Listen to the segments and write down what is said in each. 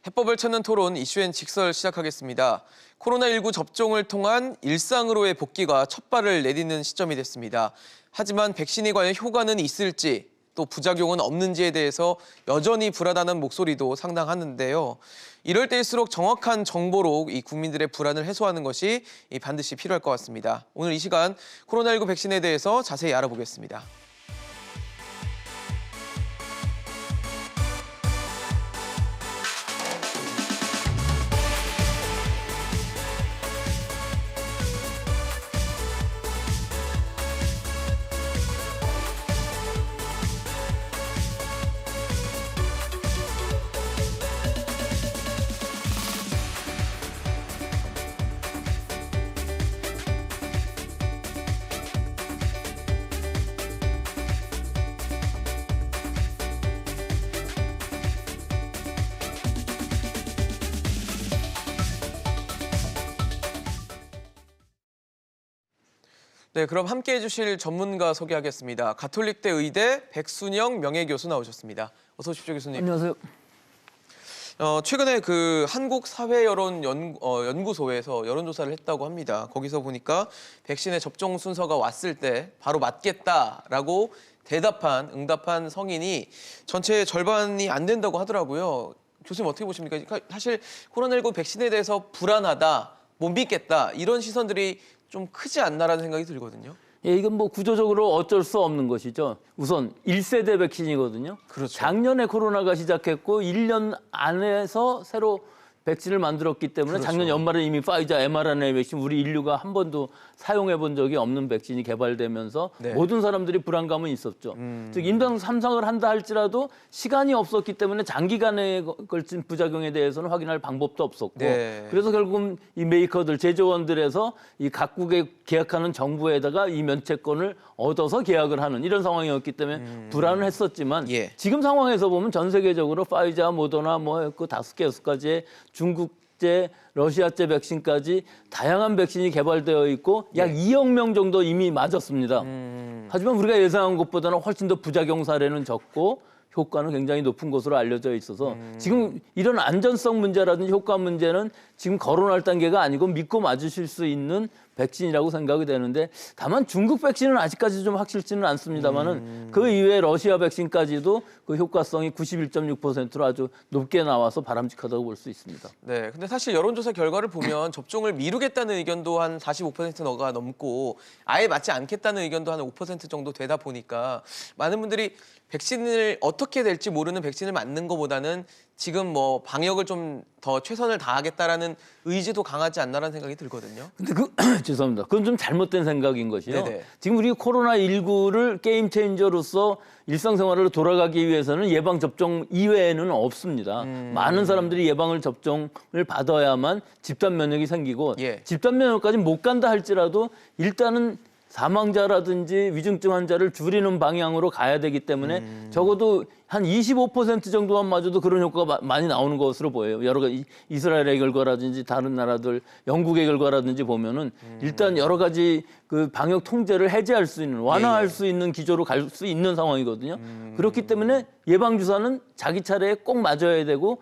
해법을 찾는 토론 이슈엔 직설 시작하겠습니다. 코로나19 접종을 통한 일상으로의 복귀가 첫 발을 내딛는 시점이 됐습니다. 하지만 백신이 과연 효과는 있을지 또 부작용은 없는지에 대해서 여전히 불안하는 목소리도 상당하는데요. 이럴 때일수록 정확한 정보로 이 국민들의 불안을 해소하는 것이 반드시 필요할 것 같습니다. 오늘 이 시간 코로나19 백신에 대해서 자세히 알아보겠습니다. 네, 그럼 함께 해주실 전문가 소개하겠습니다. 가톨릭대 의대 백순영 명예교수 나오셨습니다. 어서 오십시오, 교수님. 안녕하세요. 최근에 그 한국사회여론연구소에서 여론조사를 했다고 합니다. 거기서 보니까 백신의 접종 순서가 왔을 때 바로 맞겠다라고 응답한 성인이 전체의 절반이 안 된다고 하더라고요. 교수님 어떻게 보십니까? 그러니까 사실 코로나19 백신에 대해서 불안하다, 못 믿겠다 이런 시선들이 좀 크지 않나라는 생각이 들거든요. 예, 이건 뭐 구조적으로 어쩔 수 없는 것이죠. 우선 1세대 백신이거든요. 그렇죠. 작년에 코로나가 시작했고 1년 안에서 새로 백신을 만들었기 때문에 그렇죠. 작년 연말에 이미 파이자 mRNA 백신 우리 인류가 한 번도 사용해 본 적이 없는 백신이 개발되면서 네. 모든 사람들이 불안감은 있었죠. 즉 임상 3상을 한다 할지라도 시간이 없었기 때문에 장기간에 걸친 부작용에 대해서는 확인할 방법도 없었고 네. 그래서 결국은 이 메이커들 제조원들에서 이 각국에 계약하는 정부에다가 이 면책권을 얻어서 계약을 하는 이런 상황이었기 때문에 불안을 했었지만 예. 지금 상황에서 보면 전 세계적으로 파이자, 모더나 그 5개까지의 중국제, 러시아제 백신까지 다양한 백신이 개발되어 있고 약 2억 명 정도 이미 맞았습니다. 하지만 우리가 예상한 것보다는 훨씬 더 부작용 사례는 적고 효과는 굉장히 높은 것으로 알려져 있어서 지금 이런 안전성 문제라든지 효과 문제는 지금 거론할 단계가 아니고 믿고 맞으실 수 있는 백신이라고 생각이 되는데 다만 중국 백신은 아직까지 좀 확실치는 않습니다만은 그 이외에 러시아 백신까지도 그 효과성이 91.6%로 아주 높게 나와서 바람직하다고 볼 수 있습니다. 네, 근데 사실 여론조사 결과를 보면 접종을 미루겠다는 의견도 한 45%가 넘고 아예 맞지 않겠다는 의견도 한 5% 정도 되다 보니까 많은 분들이 백신을 어떻게 될지 모르는 백신을 맞는 것보다는 지금 뭐 방역을 좀 더 최선을 다하겠다라는 의지도 강하지 않나라는 생각이 들거든요. 근데 죄송합니다. 그건 좀 잘못된 생각인 것이요. 네네. 지금 우리 코로나19를 게임 체인저로서 일상생활로 돌아가기 위해서는 예방접종 이외에는 없습니다. 많은 사람들이 예방을 접종을 받아야만 집단 면역이 생기고 예. 집단 면역까지 못 간다 할지라도 일단은 사망자라든지 위중증 환자를 줄이는 방향으로 가야 되기 때문에 적어도 한 25% 정도만 맞아도 그런 효과가 많이 나오는 것으로 보여요. 여러 가지 이스라엘의 결과라든지 다른 나라들, 영국의 결과라든지 보면은 일단 여러 가지 그 방역 통제를 해제할 수 있는, 완화할 수 있는 기조로 갈 수 있는 상황이거든요. 그렇기 때문에 예방 주사는 자기 차례에 꼭 맞아야 되고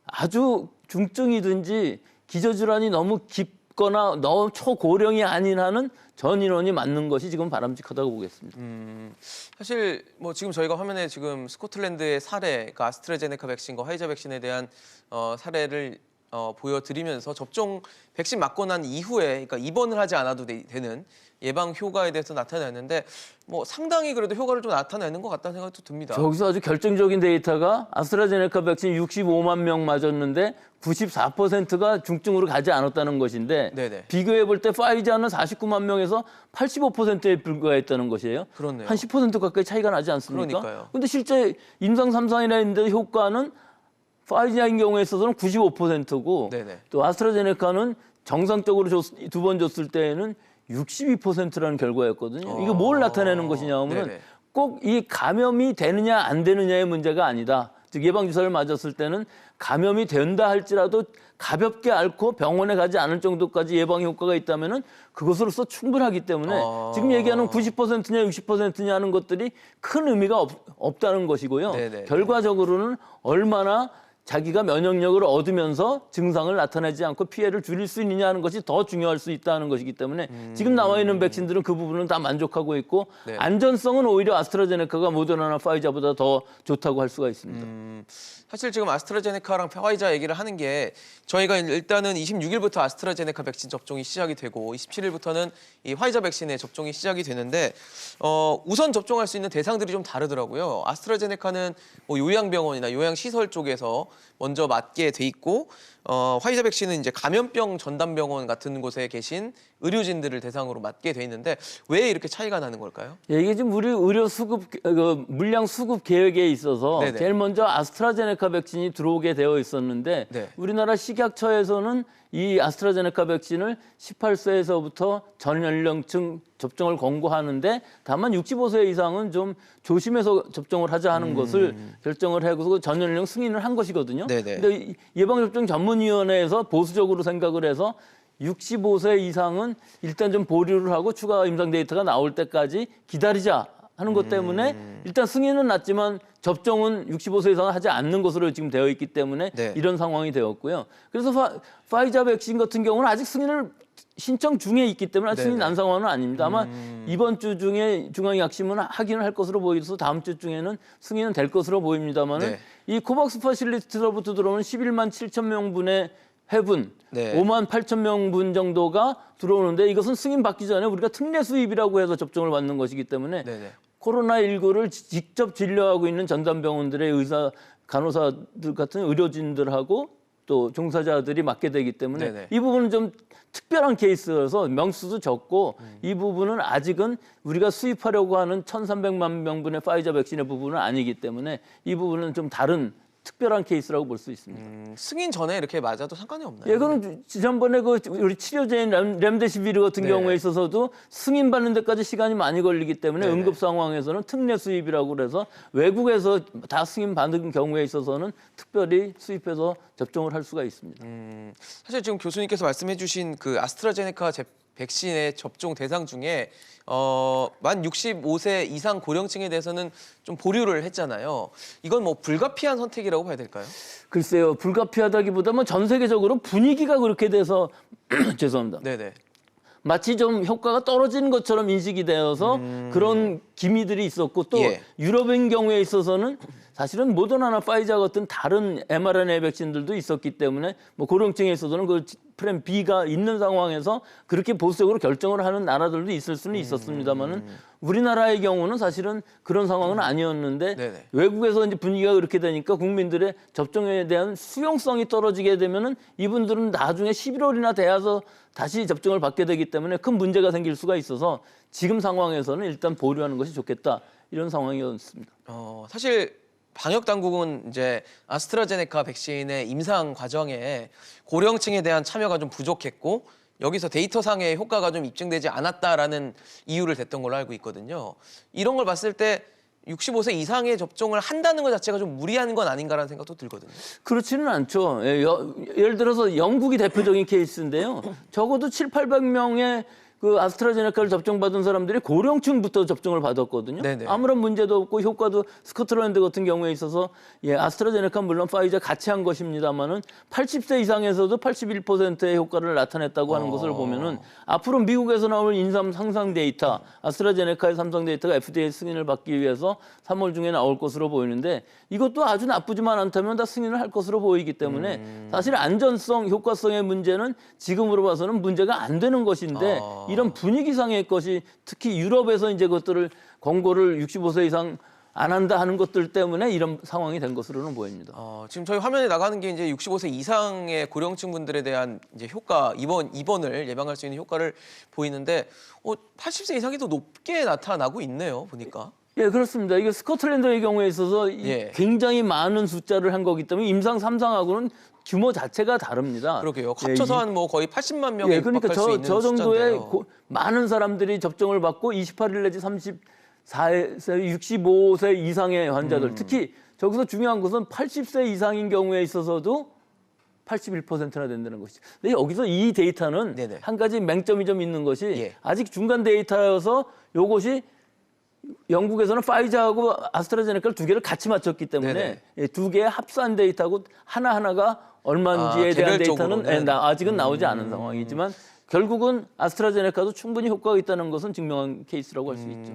아주 중증이든지 기저질환이 너무 깊거나 너무 초고령이 아닌 한은 전 인원이 맞는 것이 지금 바람직하다고 보겠습니다. 사실 뭐 지금 저희가 화면에 지금 스코틀랜드의 사례, 그러니까 아스트라제네카 백신과 화이자 백신에 대한 사례를 보여드리면서 접종 백신 맞고 난 이후에 그러니까 입원을 하지 않아도 되는 예방 효과에 대해서 나타냈는데 뭐 상당히 그래도 효과를 좀 나타내는 것 같다는 생각도 듭니다. 저기서 아주 결정적인 데이터가 아스트라제네카 백신 65만 명 맞았는데 94%가 중증으로 가지 않았다는 것인데 네네. 비교해 볼 때 파이자는 49만 명에서 85%에 불과했다는 것이에요. 그렇네요. 한 10% 가까이 차이가 나지 않습니까? 그러니까요. 근데 실제 임상 3상이나 했는데 효과는 파이자인 경우에 있어서는 95%고 네네. 또 아스트라제네카는 정상적으로 두 번 줬을 때에는 62%라는 결과였거든요. 이게 뭘 나타내는 것이냐 하면 네네. 꼭 이 감염이 되느냐 안 되느냐의 문제가 아니다. 즉 예방주사를 맞았을 때는 감염이 된다 할지라도 가볍게 앓고 병원에 가지 않을 정도까지 예방 효과가 있다면은 그것으로서 충분하기 때문에 지금 얘기하는 90%냐 60%냐 하는 것들이 큰 의미가 없다는 것이고요. 네네. 결과적으로는 얼마나 자기가 면역력을 얻으면서 증상을 나타내지 않고 피해를 줄일 수 있느냐 하는 것이 더 중요할 수 있다는 것이기 때문에 지금 나와 있는 백신들은 그 부분은 다 만족하고 있고 네. 안전성은 오히려 아스트라제네카가 모더나나 파이자보다 더 좋다고 할 수가 있습니다. 사실 지금 아스트라제네카랑 파이자 얘기를 하는 게 저희가 일단은 26일부터 아스트라제네카 백신 접종이 시작이 되고 27일부터는 이 화이자 백신의 접종이 시작이 되는데 우선 접종할 수 있는 대상들이 좀 다르더라고요. 아스트라제네카는 뭐 요양병원이나 요양시설 쪽에서 먼저 맞게 돼 있고 화이자 백신은 이제 감염병 전담병원 같은 곳에 계신 의료진들을 대상으로 맞게 돼 있는데 왜 이렇게 차이가 나는 걸까요? 예, 이게 지금 우리 의료 수급 물량 수급 계획에 있어서 네네. 제일 먼저 아스트라제네카 백신이 들어오게 되어 있었는데 네. 우리나라 식약처에서는 이 아스트라제네카 백신을 18세에서부터 전 연령층 접종을 권고하는데 다만 65세 이상은 좀 조심해서 접종을 하자 하는 것을 결정을 하고 전 연령 승인을 한 것이거든요. 네네. 근데 이 예방접종 전문위원회에서 보수적으로 생각을 해서 65세 이상은 일단 좀 보류를 하고 추가 임상 데이터가 나올 때까지 기다리자 하는 것 때문에 일단 승인은 났지만 접종은 65세 이상은 하지 않는 것으로 지금 되어 있기 때문에 네. 이런 상황이 되었고요. 그래서 파이자 백신 같은 경우는 아직 승인을 신청 중에 있기 때문에 아직 승인 난 상황은 아닙니다. 아마 이번 주 중에 중앙약심은 하기는 할 것으로 보여서 다음 주 중에는 승인은 될 것으로 보입니다만 네. 이 코박스 퍼실리티로부터 들어오는 11만 7천 명분의 회분, 네. 5만 8천 명분 정도가 들어오는데 이것은 승인 받기 전에 우리가 특례 수입이라고 해서 접종을 받는 것이기 때문에 네네. 코로나19를 직접 진료하고 있는 전담병원들의 의사, 간호사들 같은 의료진들하고 또 종사자들이 맡게 되기 때문에 네네. 이 부분은 좀 특별한 케이스여서 명수도 적고 이 부분은 아직은 우리가 수입하려고 하는 1,300만 명분의 파이자 백신의 부분은 아니기 때문에 이 부분은 좀 다른 특별한 케이스라고 볼 수 있습니다. 승인 전에 이렇게 맞아도 상관이 없나요? 예, 그는 지난번에 그 우리 치료제인 렘데시비르 같은 네. 경우에 있어서도 승인 받는 데까지 시간이 많이 걸리기 때문에 네네. 응급 상황에서는 특례 수입이라고 그래서 외국에서 다 승인 받은 경우에 있어서는 특별히 수입해서 접종을 할 수가 있습니다. 사실 지금 교수님께서 말씀해주신 그 아스트라제네카 백신의 접종 대상 중에 만 65세 이상 고령층에 대해서는 좀 보류를 했잖아요. 이건 뭐 불가피한 선택이라고 봐야 될까요? 글쎄요, 불가피하다기보다는 전 세계적으로 분위기가 그렇게 돼서 죄송합니다. 네네. 마치 좀 효과가 떨어지는 것처럼 인식이 되어서 그런 기미들이 있었고 또 예. 유럽인 경우에 있어서는 사실은 모더나나 파이자 같은 다른 mRNA 백신들도 있었기 때문에 뭐 고령층에 있어서는 그 프렘 B가 있는 상황에서 그렇게 보수적으로 결정을 하는 나라들도 있을 수는 있었습니다만은 우리나라의 경우는 사실은 그런 상황은 아니었는데 네네. 외국에서 이제 분위기가 그렇게 되니까 국민들의 접종에 대한 수용성이 떨어지게 되면은 이분들은 나중에 11월이나 돼서 다시 접종을 받게 되기 때문에 큰 문제가 생길 수가 있어서 지금 상황에서는 일단 보류하는 것이 좋겠다 이런 상황이었습니다. 사실 방역 당국은 이제 아스트라제네카 백신의 임상 과정에 고령층에 대한 참여가 좀 부족했고 여기서 데이터상의 효과가 좀 입증되지 않았다라는 이유를 댔던 걸로 알고 있거든요. 이런 걸 봤을 때 65세 이상의 접종을 한다는 것 자체가 좀 무리한 건 아닌가라는 생각도 들거든요. 그렇지는 않죠. 예를 들어서 영국이 대표적인 케이스인데요. 적어도 700~800명의 그 아스트라제네카를 접종받은 사람들이 고령층부터 접종을 받았거든요. 네네. 아무런 문제도 없고 효과도 스코틀랜드 같은 경우에 있어서 아스트라제네카 물론 파이자 같이 한 것입니다만은 80세 이상에서도 81%의 효과를 나타냈다고 하는 것을 보면은 앞으로 미국에서 나올 인삼 상상 데이터, 아스트라제네카의 삼상 데이터가 FDA 승인을 받기 위해서 3월 중에 나올 것으로 보이는데 이것도 아주 나쁘지만 않다면 다 승인을 할 것으로 보이기 때문에 사실 안전성, 효과성의 문제는 지금으로 봐서는 문제가 안 되는 것인데 이런 분위기상의 것이 특히 유럽에서 이제 그것들을 권고를 65세 이상 안 한다 하는 것들 때문에 이런 상황이 된 것으로는 보입니다. 지금 저희 화면에 나가는 게 이제 65세 이상의 고령층 분들에 대한 이제 효과 입원을 예방할 수 있는 효과를 보이는데 80세 이상이 더 높게 나타나고 있네요. 보니까. 예, 그렇습니다. 이게 스코틀랜드의 경우에 있어서 예. 굉장히 많은 숫자를 한 거기 때문에 임상 3상하고는 규모 자체가 다릅니다. 그러게요. 합쳐서 한 뭐 거의 80만 명에 그러니까 육박할 수 있는 저 정도의 숫자인데요. 많은 사람들이 접종을 받고 28일 내지 34세, 65세 이상의 환자들 특히 저기서 중요한 것은 80세 이상인 경우에 있어서도 81%나 된다는 것이죠. 근데 여기서 이 데이터는 네네. 한 가지 맹점이 좀 있는 것이 예. 아직 중간 데이터여서 이것이 영국에서는 파이자하고 아스트라제네카를 두 개를 같이 맞췄기 때문에 두 개의 합산 데이터하고 하나하나가 얼마인지에 대한 데이터는 아직은 나오지 않은 상황이지만 결국은 아스트라제네카도 충분히 효과가 있다는 것은 증명한 케이스라고 할 수 있죠.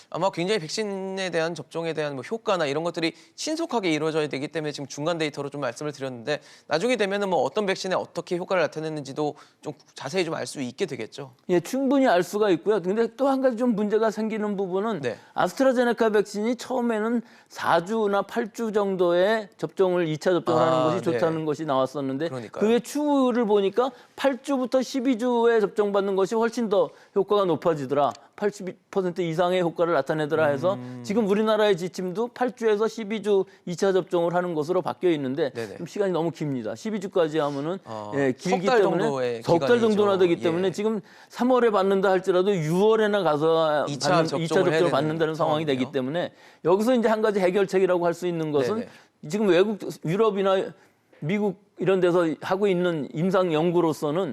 아마 굉장히 백신에 대한 접종에 대한 뭐 효과나 이런 것들이 신속하게 이루어져야 되기 때문에 지금 중간 데이터로 좀 말씀을 드렸는데 나중에 되면은 뭐 어떤 백신에 어떻게 효과를 나타냈는지도 좀 자세히 좀 알 수 있게 되겠죠. 예, 충분히 알 수가 있고요. 근데 또 한 가지 좀 문제가 생기는 부분은 아스트라제네카 백신이 처음에는 4주나 8주 정도의 접종을 2차 접종을 하는 것이 좋다는 것이 나왔었는데 그의 추후를 보니까 8주부터 12주에 접종받는 것이 훨씬 더 효과가 높아지더라. 80% 이상의 효과를 나타내더라 해서 지금 우리나라의 지침도 8주에서 12주 2차 접종을 하는 것으로 바뀌어 있는데 좀 시간이 너무 깁니다. 12주까지 하면은 길기 때문에 석 달 정도나 되기 때문에 지금 3월에 받는다 할지라도 6월에나 가서 2차 접종을 받는다는 상황이 되기 때문에 여기서 이제 한 가지 해결책이라고 할 수 있는 것은 지금 외국 유럽이나 미국 이런 데서 하고 있는 임상 연구로서는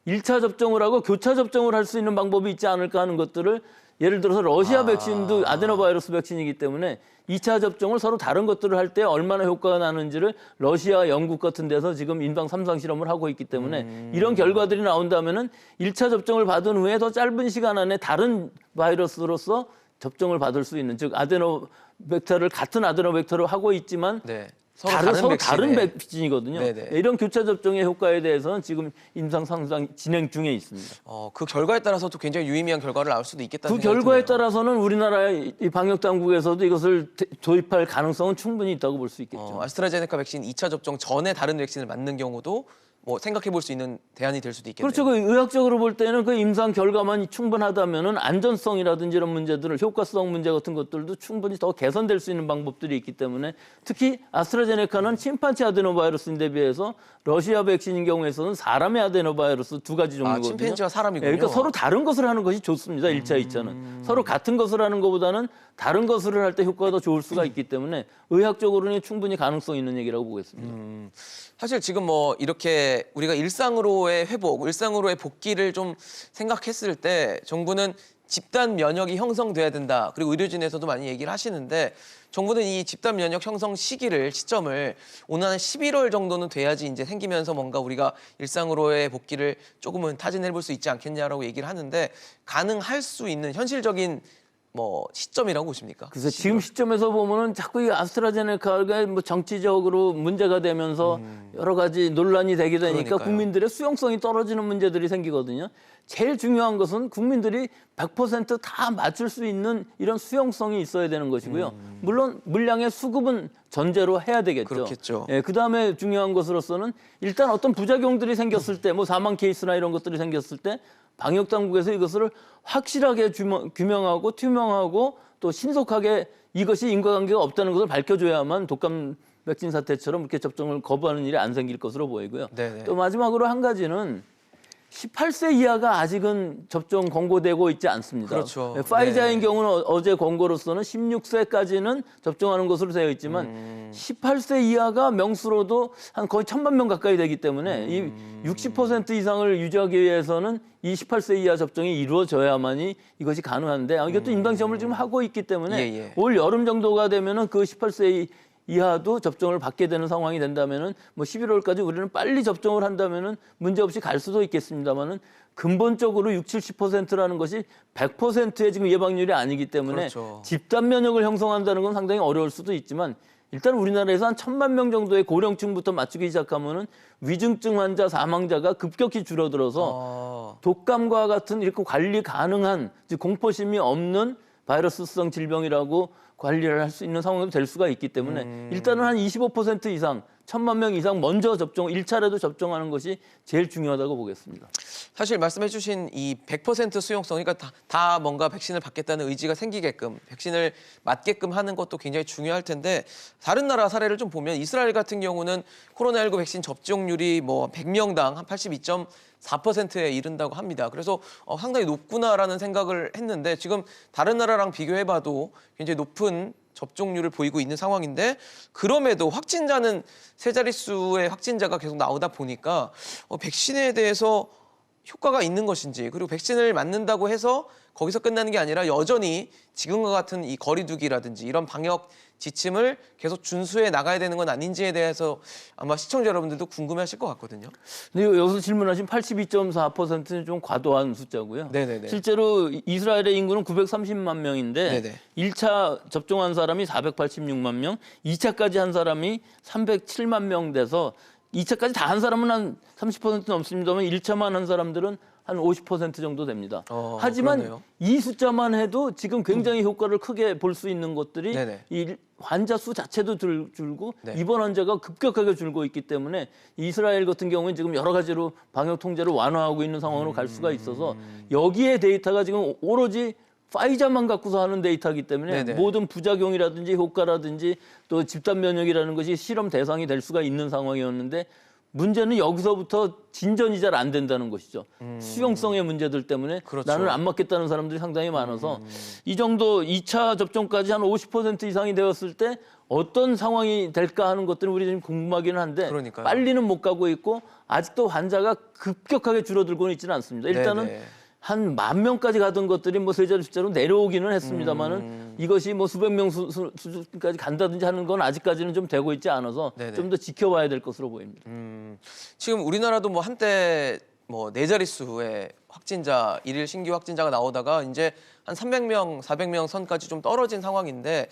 1차 접종을 하고 교차 접종을 할 수 있는 방법이 있지 않을까 하는 것들을 예를 들어서 러시아 백신도 아데노바이러스 백신이기 때문에 2차 접종을 서로 다른 것들을 할 때 얼마나 효과가 나는지를 러시아, 영국 같은 데서 지금 임상 3상 실험을 하고 있기 때문에 이런 결과들이 나온다면은 1차 접종을 받은 후에 더 짧은 시간 안에 다른 바이러스로서 접종을 받을 수 있는 즉 아데노벡터를 같은 아데노벡터로 하고 있지만 서로 다른 백신이거든요. 이런 교차 접종의 효과에 대해서는 지금 임상 상상 진행 중에 있습니다. 그 결과에 따라서도 굉장히 유의미한 결과를 나올 수도 있겠다는 그 결과에 따라서는 우리나라의 이 방역 당국에서도 이것을 도입할 가능성은 충분히 있다고 볼 수 있겠죠. 아스트라제네카 백신 2차 접종 전에 다른 백신을 맞는 경우도 뭐 생각해 볼 수 있는 대안이 될 수도 있겠네요. 그렇죠. 그 의학적으로 볼 때는 그 임상 결과만 충분하다면은 안전성이라든지 이런 문제들을 효과성 문제 같은 것들도 충분히 더 개선될 수 있는 방법들이 있기 때문에 특히 아스트라제네카는 침판치 아데노바이러스인데 비해서 러시아 백신인 경우에서는 사람의 아데노바이러스 두 가지 종류거든요. 침팬지와 사람이군요. 그러니까 서로 다른 것을 하는 것이 좋습니다. 1차, 2차는. 서로 같은 것을 하는 것보다는 다른 것을 할 때 효과가 더 좋을 수가 있기 때문에 의학적으로는 충분히 가능성 있는 얘기라고 보겠습니다. 사실 지금 뭐 이렇게 우리가 일상으로의 회복, 일상으로의 복귀를 좀 생각했을 때 정부는 집단 면역이 형성돼야 된다. 그리고 의료진에서도 많이 얘기를 하시는데 정부는 이 집단 면역 형성 시점을 오늘 한 11월 정도는 돼야지 이제 생기면서 뭔가 우리가 일상으로의 복귀를 조금은 타진해 볼 수 있지 않겠냐라고 얘기를 하는데 가능할 수 있는 현실적인 뭐 시점이라고 보십니까? 그래서 지금 시점에서 보면은 자꾸 이 아스트라제네카가 뭐 정치적으로 문제가 되면서 여러 가지 논란이 되게 되니까 국민들의 수용성이 떨어지는 문제들이 생기거든요. 제일 중요한 것은 국민들이 100%다 맞출 수 있는 이런 수용성이 있어야 되는 것이고요. 물론 물량의 수급은 전제로 해야 되겠죠. 그렇겠죠. 그다음에 중요한 것으로서는 일단 어떤 부작용들이 생겼을 때 뭐 사망 케이스나 이런 것들이 생겼을 때 방역 당국에서 이것을 확실하게 규명하고 투명하고 또 신속하게 이것이 인과관계가 없다는 것을 밝혀줘야만 독감 백신 사태처럼 이렇게 접종을 거부하는 일이 안 생길 것으로 보이고요. 또 마지막으로 한 가지는 18세 이하가 아직은 접종 권고되고 있지 않습니다. 그렇죠. 파이자인 경우는 어제 권고로서는 16세까지는 접종하는 것으로 되어 있지만 18세 이하가 명수로도 한 거의 1,000만 명 가까이 되기 때문에 이 60% 이상을 유지하기 위해서는 이 18세 이하 접종이 이루어져야만이 이것이 가능한데 이것도 임상시험을 지금 하고 있기 때문에 올 여름 정도가 되면은 그 18세 이하도 접종을 받게 되는 상황이 된다면은 뭐 11월까지 우리는 빨리 접종을 한다면은 문제 없이 갈 수도 있겠습니다만은 근본적으로 60~70%라는 것이 100%의 지금 예방률이 아니기 때문에 집단 면역을 형성한다는 건 상당히 어려울 수도 있지만 일단 우리나라에서 한 1,000만 명 정도의 고령층부터 맞추기 시작하면은 위중증 환자 사망자가 급격히 줄어들어서 독감과 같은 이렇게 관리 가능한 즉 공포심이 없는 바이러스성 질병이라고 관리를 할 수 있는 상황이 될 수가 있기 때문에 일단은 한 25% 이상, 1,000만 명 이상 먼저 1차례도 접종하는 것이 제일 중요하다고 보겠습니다. 사실 말씀해 주신 이 100% 수용성, 그러니까 다 뭔가 백신을 받겠다는 의지가 생기게끔, 백신을 맞게끔 하는 것도 굉장히 중요할 텐데 다른 나라 사례를 좀 보면 이스라엘 같은 경우는 코로나19 백신 접종률이 뭐 100명당 한 82.4%에 이른다고 합니다. 그래서 상당히 높구나라는 생각을 했는데 지금 다른 나라랑 비교해봐도 굉장히 높은 접종률을 보이고 있는 상황인데 그럼에도 확진자는 세 자릿수의 확진자가 계속 나오다 보니까 백신에 대해서 효과가 있는 것인지, 그리고 백신을 맞는다고 해서 거기서 끝나는 게 아니라 여전히 지금과 같은 이 거리두기라든지 이런 방역 지침을 계속 준수해 나가야 되는 건 아닌지에 대해서 아마 시청자 여러분들도 궁금해하실 것 같거든요. 근데 여기서 질문하신 82.4%는 좀 과도한 숫자고요. 네네네. 실제로 이스라엘의 인구는 930만 명인데 네네. 1차 접종한 사람이 486만 명, 2차까지 한 사람이 307만 명 돼서 2차까지 다 한 사람은 한 30% 넘습니다만 1차만 한 사람들은 한 50% 정도 됩니다. 하지만 그러네요. 이 숫자만 해도 지금 굉장히 효과를 크게 볼 수 있는 것들이 네네. 이 환자 수 자체도 줄고 네. 입원 환자가 급격하게 줄고 있기 때문에 이스라엘 같은 경우는 지금 여러 가지로 방역 통제를 완화하고 있는 상황으로 갈 수가 있어서 여기에 데이터가 지금 오로지 파이자만 갖고서 하는 데이터이기 때문에 네네. 모든 부작용이라든지 효과라든지 또 집단 면역이라는 것이 실험 대상이 될 수가 있는 상황이었는데 문제는 여기서부터 진전이 잘 안 된다는 것이죠. 수용성의 문제들 때문에 그렇죠. 나는 안 맞겠다는 사람들이 상당히 많아서 이 정도 2차 접종까지 한 50% 이상이 되었을 때 어떤 상황이 될까 하는 것들은 우리 좀 궁금하기는 한데 그러니까요. 빨리는 못 가고 있고 아직도 환자가 급격하게 줄어들고는 있지는 않습니다. 일단은 네네. 한 10,000명까지 가던 것들이 뭐 세 자리 숫자로 내려오기는 했습니다만은 이것이 뭐 수백 명 수준까지 간다든지 하는 건 아직까지는 좀 되고 있지 않아서 네네. 좀 더 지켜봐야 될 것으로 보입니다. 지금 우리나라도 뭐 한때 뭐 네 자릿수의 확진자, 일일 신규 확진자가 나오다가 이제 한 300명, 400명 선까지 좀 떨어진 상황인데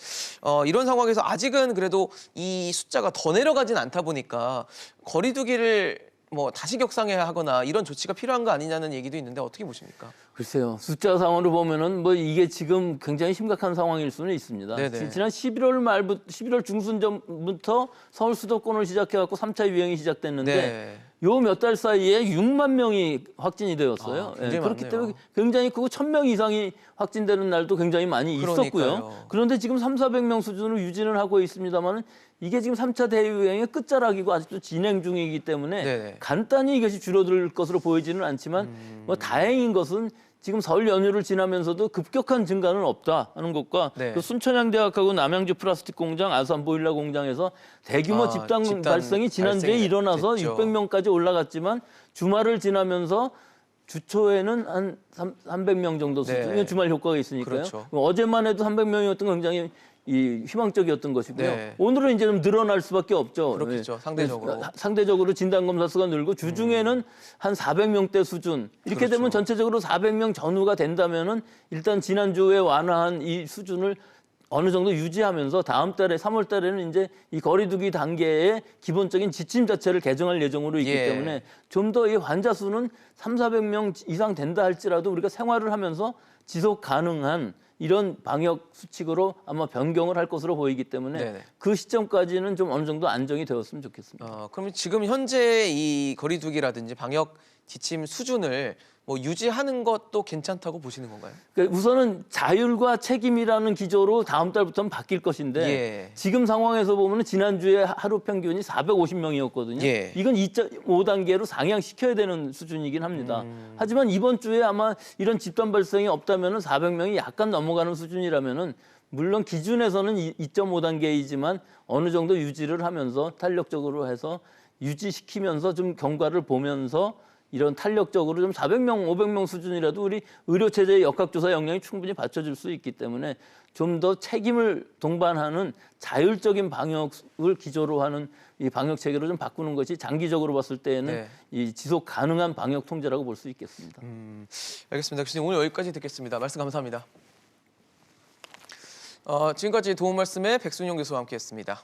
이런 상황에서 아직은 그래도 이 숫자가 더 내려가진 않다 보니까 거리두기를 뭐 다시 격상해야 하거나 이런 조치가 필요한 거 아니냐는 얘기도 있는데 어떻게 보십니까? 글쎄요. 숫자 상으로 보면은 뭐 이게 지금 굉장히 심각한 상황일 수는 있습니다. 네네. 지난 11월 중순 전부터 서울 수도권을 시작해 갖고 3차 유행이 시작됐는데 네. 요 몇 달 사이에 6만 명이 확진이 되었어요. 굉장히 그렇기 많네요. 때문에 굉장히 크고 1,000명 이상이 확진되는 날도 굉장히 많이 있었고요. 그러니까요. 그런데 지금 3,400명 수준으로 유지는 하고 있습니다만은 이게 지금 3차 대유행의 끝자락이고 아직도 진행 중이기 때문에 네네. 간단히 이것이 줄어들 것으로 보이지는 않지만 뭐 다행인 것은 지금 설 연휴를 지나면서도 급격한 증가는 없다 하는 것과 네. 또 순천향대학하고 남양주 플라스틱 공장, 아산 보일러 공장에서 대규모 집단 발생이 지난주에 발생이 일어나서 됐죠. 600명까지 올라갔지만 주말을 지나면서 주초에는 한 300명 정도 수준, 네. 주말 효과가 있으니까요. 그렇죠. 어제만 해도 300명이었던 건 굉장히 희망적이었던 것이고요. 네. 오늘은 이제 좀 늘어날 수밖에 없죠. 그렇겠죠, 네. 상대적으로. 상대적으로 진단검사 수가 늘고 주중에는 한 400명대 수준. 이렇게 그렇죠. 되면 전체적으로 400명 전후가 된다면은 일단 지난주에 완화한 이 수준을 어느 정도 유지하면서 다음 달에 3월 달에는 이제 이 거리두기 단계의 기본적인 지침 자체를 개정할 예정으로 있기 예. 때문에 좀 더 이 환자 수는 300~400명 이상 된다 할지라도 우리가 생활을 하면서 지속 가능한 이런 방역 수칙으로 아마 변경을 할 것으로 보이기 때문에 네네. 그 시점까지는 좀 어느 정도 안정이 되었으면 좋겠습니다. 그러면 지금 현재 이 거리두기라든지 방역 지침 수준을 뭐 유지하는 것도 괜찮다고 보시는 건가요? 그러니까 우선은 자율과 책임이라는 기조로 다음 달부터는 바뀔 것인데 예. 지금 상황에서 보면 지난주에 하루 평균이 450명이었거든요. 예. 이건 2.5단계로 상향시켜야 되는 수준이긴 합니다. 하지만 이번 주에 아마 이런 집단 발생이 없다면 400명이 약간 넘어가는 수준이라면은 물론 기준에서는 2.5단계이지만 어느 정도 유지를 하면서 탄력적으로 해서 유지시키면서 좀 경과를 보면서 이런 탄력적으로 좀 400명, 500명 수준이라도 우리 의료체제의 역학조사 역량이 충분히 받쳐줄 수 있기 때문에 좀 더 책임을 동반하는 자율적인 방역을 기조로 하는 이 방역 체계로 좀 바꾸는 것이 장기적으로 봤을 때에는 네. 이 지속 가능한 방역 통제라고 볼 수 있겠습니다. 알겠습니다. 교수님 오늘 여기까지 듣겠습니다. 말씀 감사합니다. 지금까지 도움 말씀에 백순영 교수와 함께했습니다.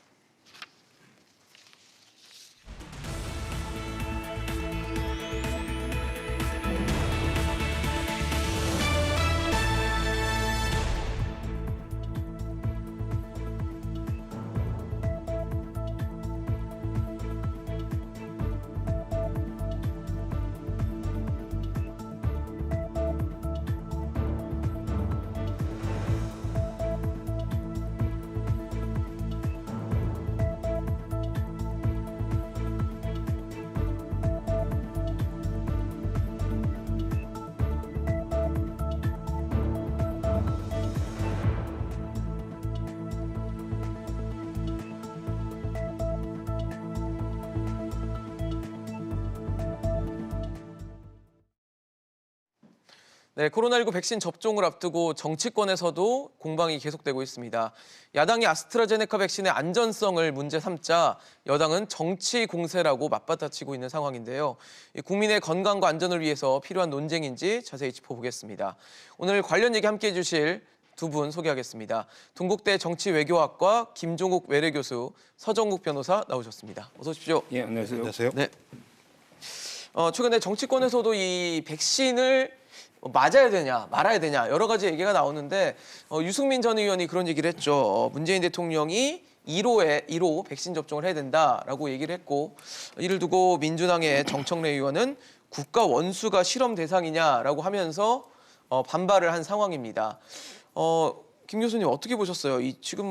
네, 코로나19 백신 접종을 앞두고 정치권에서도 공방이 계속되고 있습니다. 야당이 아스트라제네카 백신의 안전성을 문제 삼자 여당은 정치 공세라고 맞받아치고 있는 상황인데요. 국민의 건강과 안전을 위해서 필요한 논쟁인지 자세히 짚어보겠습니다. 오늘 관련 얘기 함께해 주실 두 분 소개하겠습니다. 동국대 정치외교학과 김종욱 외래교수, 서정국 변호사 나오셨습니다. 어서 오십시오. 예, 안녕하세요. 안녕하세요. 네. 최근에 정치권에서도 이 백신을 맞아야 되냐 말아야 되냐 여러 가지 얘기가 나오는데 유승민 전 의원이 그런 얘기를 했죠. 문재인 대통령이 1호 백신 접종을 해야 된다라고 얘기를 했고, 이를 두고 민주당의 정청래 의원은 국가 원수가 실험 대상이냐라고 하면서 반발을 한 상황입니다. 김 교수님 어떻게 보셨어요? 지금